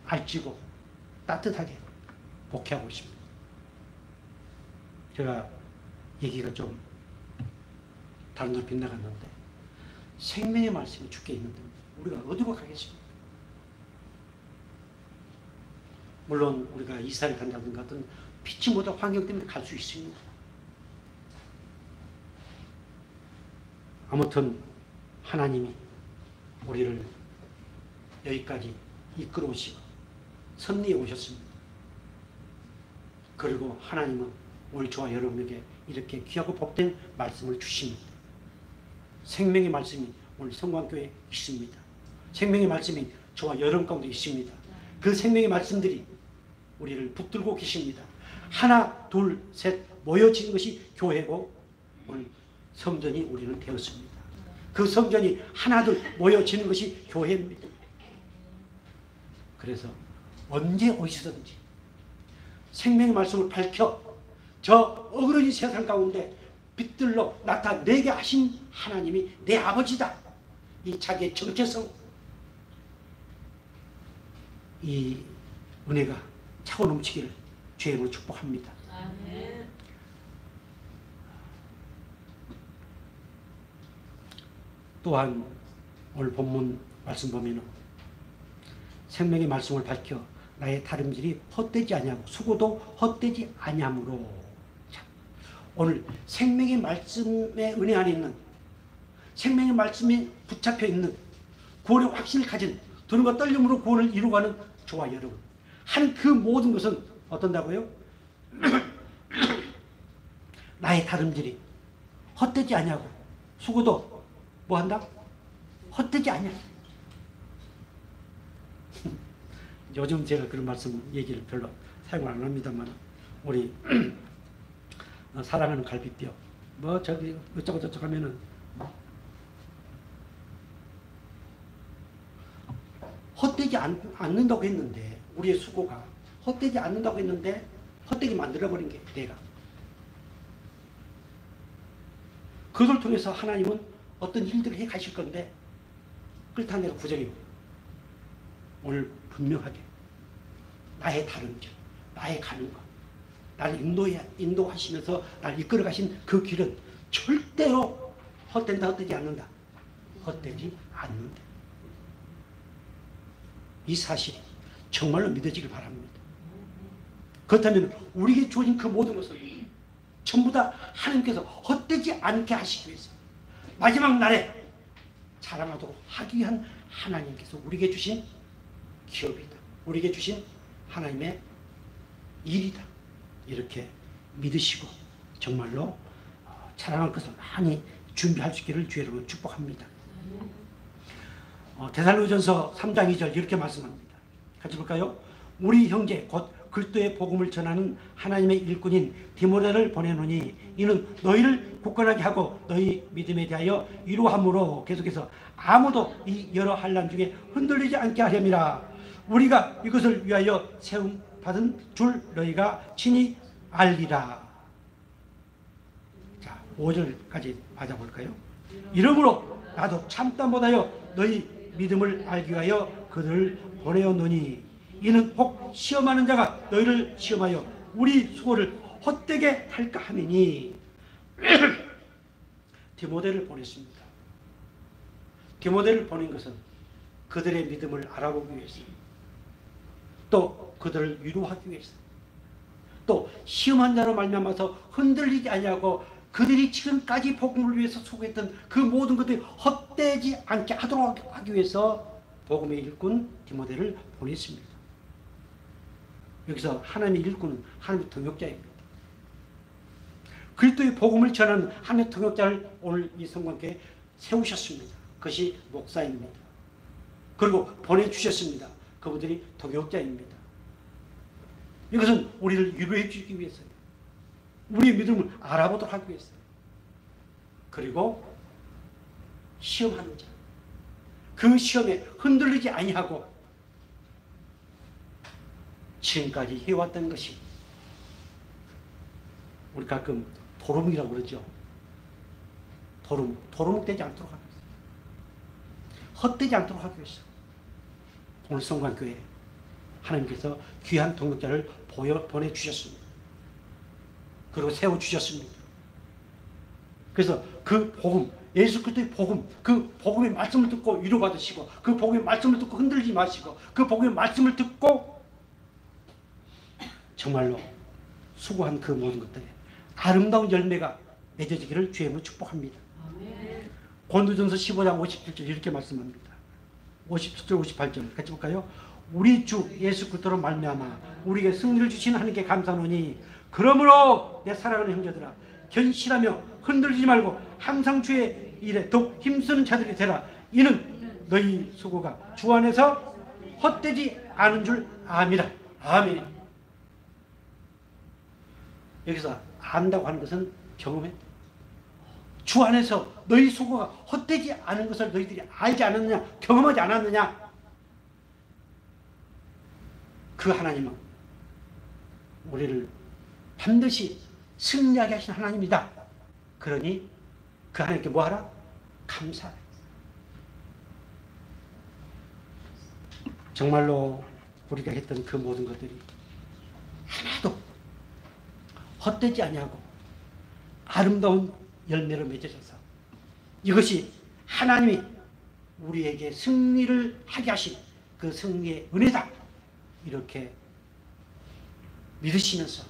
알지고 따뜻하게 목회하고 있습니다. 제가 얘기가 좀 다른 데로 빗나갔는데 생명의 말씀이 주께 있는데 우리가 어디로 가겠습니까? 물론 우리가 이스라엘 간다든가 어떤 피치 못할 환경 때문에 갈 수 있습니다. 아무튼 하나님이 우리를 여기까지 이끌어오시고 섭리해 오셨습니다. 그리고 하나님은 오늘 저와 여러분에게 이렇게 귀하고 복된 말씀을 주십니다. 생명의 말씀이 오늘 성광교회에 있습니다. 생명의 말씀이 저와 여러분 가운데 있습니다. 그 생명의 말씀들이 우리를 붙들고 계십니다. 하나, 둘, 셋 모여진 것이 교회고 오늘 성전이 우리는 되었습니다. 그 성전이 하나, 둘 모여지는 것이 교회입니다. 그래서 언제 어디서든지 생명의 말씀을 밝혀 저 어그러진 세상 가운데 빛들로 나타내게 하신 하나님이 내 아버지다. 이 자기의 정체성, 이 은혜가 차고 넘치기를 주의 이름으로 축복합니다. 아멘. 또한 오늘 본문 말씀 보면은 생명의 말씀을 밝혀 나의 다름질이 헛되지 아니하고 수고도 헛되지 아니하므로. 오늘 생명의 말씀의 은혜 안에 있는 생명의 말씀에 붙잡혀 있는 구원의 확신을 가진 두려움과 떨림으로 구원을 이루어가는 저와 여러분 한 그 모든 것은 어떤다고요? 나의 다름질이 헛되지 아니하고 수고도 뭐한다? 헛되지 아니하. 요즘 제가 그런 말씀 얘기를 별로 사용을 안 합니다만 우리 사랑하는 갈비뼈 뭐 저기 어쩌고 저쩌고 하면은 헛되지 않는다고 했는데 우리의 수고가 헛되지 않는다고 했는데 헛되게 만들어버린 게 내가. 그걸 통해서 하나님은 어떤 일들을 해 가실 건데 그렇다 내가 부정해요. 오늘 분명하게 나의 다름질, 나의 가는 것, 나를 인도하시면서 나를 이끌어 가신 그 길은 절대로 헛된다, 헛되지 않는다. 헛되지 않는다. 이 사실이 정말로 믿어지길 바랍니다. 그렇다면 우리에게 주어진 그 모든 것을 전부 다 하나님께서 헛되지 않게 하시기 위해서 마지막 날에 자랑하도록 하기 위한 하나님께서 우리에게 주신 기업이다. 우리에게 주신 하나님의 일이다. 이렇게 믿으시고 정말로 자랑할 것을 많이 준비할 수 있기를 주의 이름으로 축복합니다. 데살로니가전서 3장 2절 이렇게 말씀합니다. 같이 볼까요? 우리 형제 곧 그리스도의 복음을 전하는 하나님의 일꾼인 디모데를 보내노니 이는 너희를 굳건하게 하고 너희 믿음에 대하여 위로함으로 계속해서 아무도 이 여러 환난 중에 흔들리지 않게 하렵니다. 우리가 이것을 위하여 세움 받은 줄 너희가 친히 알리라. 자, 5절까지 받아볼까요? 이러므로 나도 참다 못하여 너희 믿음을 알기 위하여 그들을 보내었노니 이는 혹 시험하는 자가 너희를 시험하여 우리 수고를 헛되게 할까 하느니. 디모데를 보냈습니다. 디모데를 보낸 것은 그들의 믿음을 알아보기 위해서, 또 그들을 위로하기 위해서, 또 시험한 자로 말미암아서 흔들리지 아니하고 그들이 지금까지 복음을 위해서 수고했던 그 모든 것들이 헛되지 않게 하도록 하기 위해서 복음의 일꾼 디모데를 보냈습니다. 여기서 하나님의 일꾼은 하나님의 동역자입니다. 그리스도의 복음을 전하는 하나님의 동역자를 오늘 이 성관께 세우셨습니다. 그것이 목사입니다. 그리고 보내주셨습니다. 그분들이 동역자입니다. 이것은 우리를 위로해 주기 위해서요. 우리의 믿음을 알아보도록 하기 위해서요. 그리고 시험하는 자, 그 시험에 흔들리지 아니하고 지금까지 해왔던 것이, 우리 가끔 도루묵이라고 그러죠. 도루묵 되지 않도록 하기 위해서, 헛되지 않도록 하기 위해서 오늘 성관교회 하나님께서 귀한 동역자를 보내주셨습니다. 그리고 세워주셨습니다. 그래서 그 복음, 예수 그리스도의 복음, 그 복음의 말씀을 듣고 위로받으시고, 그 복음의 말씀을 듣고 흔들리지 마시고, 그 복음의 말씀을 듣고 정말로 수고한 그 모든 것들에 아름다운 열매가 맺어지기를 주의 이름으로 축복합니다. 고린도전서 15장 57절 이렇게 말씀합니다. 57절 58절 같이 볼까요? 우리 주 예수 그리스도로 말미암아 우리에게 승리를 주신 하나님께 감사하노니 그러므로 내 사랑하는 형제들아 견실하며 흔들리지 말고 항상 주의 일에 더욱 힘쓰는 자들이 되라. 이는 너희 수고가 주 안에서 헛되지 않은 줄 암이라. 아멘. 여기서 안다고 하는 것은 경험했다. 주 안에서 너희 수고가 헛되지 않은 것을 너희들이 알지 않았느냐, 경험하지 않았느냐. 그 하나님은 우리를 반드시 승리하게 하신 하나님이다. 그러니 그 하나님께 뭐하라? 감사하라. 정말로 우리가 했던 그 모든 것들이 하나도 헛되지 아니하고 아름다운 열매로 맺어져서 이것이 하나님이 우리에게 승리를 하게 하신 그 승리의 은혜다. 이렇게 믿으시면서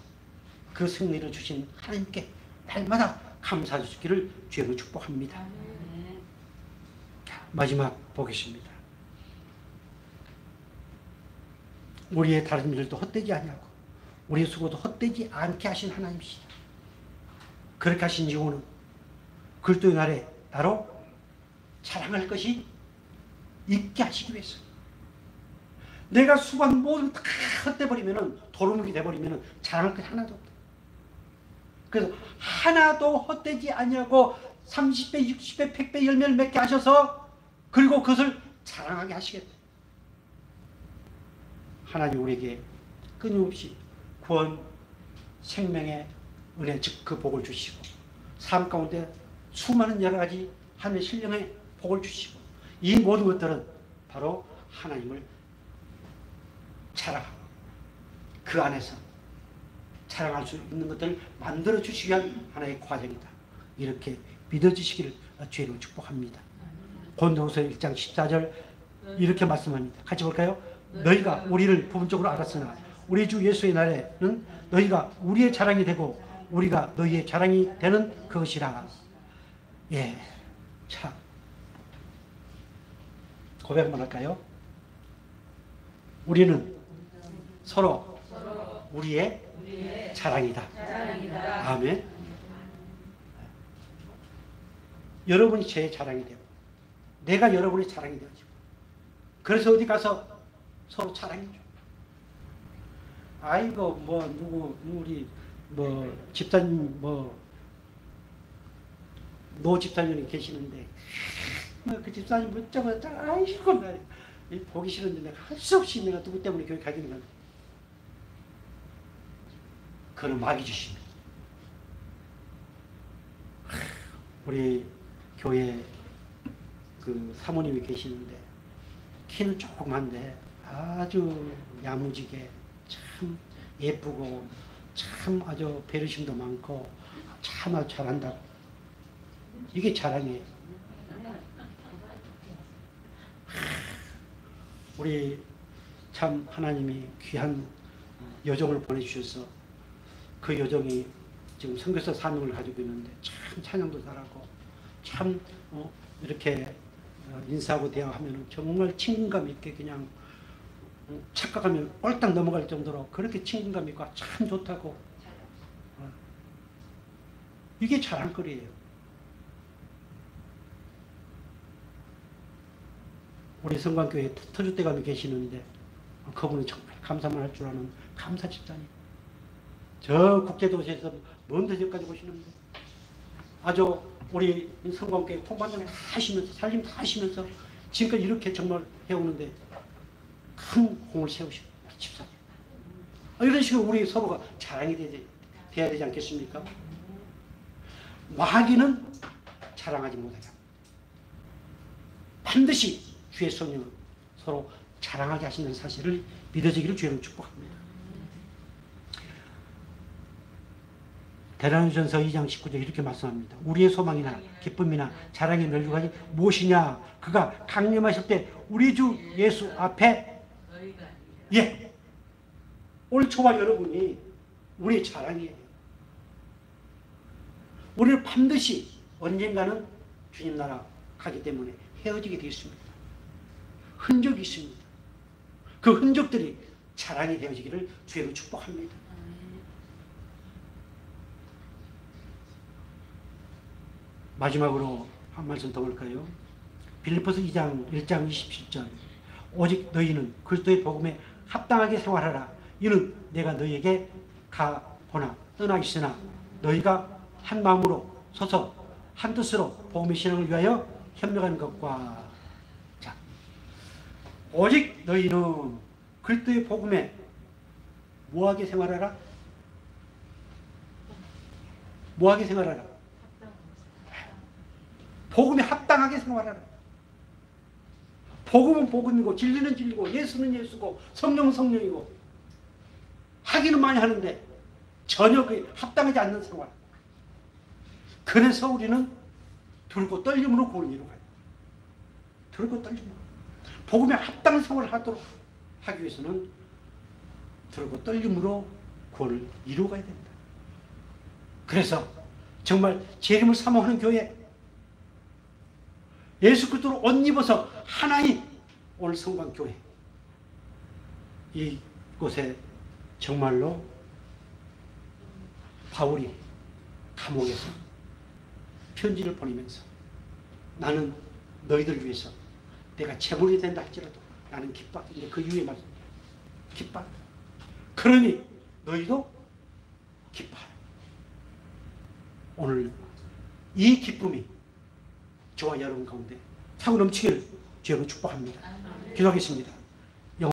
그 승리를 주신 하나님께 날마다 감사해 주시기를 주님으로 축복합니다. 마지막 보겠습니다. 우리의 다른 일도 헛되지 아니하고 우리의 수고도 헛되지 않게 하신 하나님이시다. 그렇게 하신 이유는 그리스도의 날에 나로 자랑할 것이 있게 하시기 위해서. 내가 수고한 모든 다 헛돼버리면 도루묵이 돼버리면 자랑할 것이 하나도 없다. 그래서 하나도 헛되지 아니하고 30배, 60배, 100배 열매를 맺게 하셔서 그리고 그것을 자랑하게 하시겠다. 하나님 우리에게 끊임없이 구원, 생명의 은혜, 즉 그 복을 주시고 삶 가운데 수많은 여러 가지 하나님의 신령의 복을 주시고 이 모든 것들은 바로 하나님을 자랑하고 그 안에서 자랑할 수 있는 것들을 만들어 주시기 위한 하나의 과정이다. 이렇게 믿어주시기를 주의로 축복합니다. 고린도후서 1장 14절 이렇게 말씀합니다. 같이 볼까요? 너희가 우리를 부분적으로 알았으나 우리 주 예수의 날에는 너희가 우리의 자랑이 되고 우리가 너희의 자랑이 되는 것이라. 예, 참 고백 한번 할까요? 우리는 서로 우리의 자랑이다. 아멘. 여러분이 제 자랑이 되고 내가 여러분의 자랑이 되어지고 그래서 어디 가서 서로 자랑해줘. 아이고 뭐 누구 우리 뭐 집사님 뭐 노 집사님이 계시는데 그 집사님 어쩌고 아이고 나 보기 싫은데 내가 할 수 없이 내가 누구 때문에 교회 가게 되는 거야. 그는 마귀 주십니다. 우리 교회 그 사모님이 계시는데 키는 조그만데 아주 야무지게 참 예쁘고 참 아주 배려심도 많고 참 아주 잘한다. 이게 자랑이에요. 우리 참 하나님이 귀한 여종을 보내주셔서 그 여종이 지금 선교사 사명을 가지고 있는데 참 찬양도 잘하고 참 이렇게 인사하고 대화하면 정말 친근감 있게 그냥 착각하면 꼴딱 넘어갈 정도로 그렇게 친근감 있고 참 좋다고. 이게 자랑거리예요. 우리 성광교회 터줏대감이 계시는데 그분은 정말 감사만 할 줄 아는 감사 집사님. 저 국제도시에서 먼 데까지 오시는데 아주 우리 성광교회 통반장 다 하시면서 살림 다 하시면서 지금까지 이렇게 정말 해오는데 큰 공을 세우시고 집사님. 이런 식으로 우리 서로가 자랑이 돼야 되지 않겠습니까? 마귀는 자랑하지 못하게 반드시 주의 성령은 서로 자랑하게 하시는 사실을 믿어지기를 주여는 축복합니다. 대라는전서 2장 19절 이렇게 말씀합니다. 우리의 소망이나 기쁨이나 자랑의 멸류관이 무엇이냐? 그가 강림하실 때 우리 주 예수 앞에 오늘 저와 여러분이 우리의 자랑이에요. 우리는 반드시 언젠가는 주님 나라 가기 때문에 헤어지게 되어 있습니다. 흔적이 있습니다. 그 흔적들이 자랑이 되어지기를 주의로 축복합니다. 마지막으로 한 말씀 더 볼까요? 빌립보서 1장 27절 오직 너희는 그리스도의 복음에 합당하게 생활하라. 이는 내가 너희에게 가보나 떠나 있으나 너희가 한 마음으로 서서 한 뜻으로 복음의 신앙을 위하여 협력하는 것과 자 오직 너희는 그리스도의 복음에 뭐하게 생활하라? 뭐하게 생활하라? 복음에 합당하게 생활하라. 복음은 복음이고 진리는 진리고 예수는 예수고 성령은 성령이고 하기는 많이 하는데 전혀 그에 합당하지 않는 생활. 그래서 우리는 들고 떨림으로 구원을 이루어가요. 들고 떨림으로. 복음에 합당한 생활을 하도록 하기 위해서는 들고 떨림으로 구원을 이루어가야 됩니다. 그래서 정말 제 이름을 사모하는 교회 예수 그리스도로 옷 입어서 하나인 오늘 성광교회 이곳에 정말로 바울이 감옥에서 편지를 보내면서 나는 너희들 위해서 내가 제물이 된다 할지라도 나는 기뻐. 이제 그 이후에 말씀 기뻐. 그러니 너희도 기뻐하라. 오늘 이 기쁨이 저와 여러분 가운데 차고 넘치기를 주여로 축복합니다. 기도하겠습니다.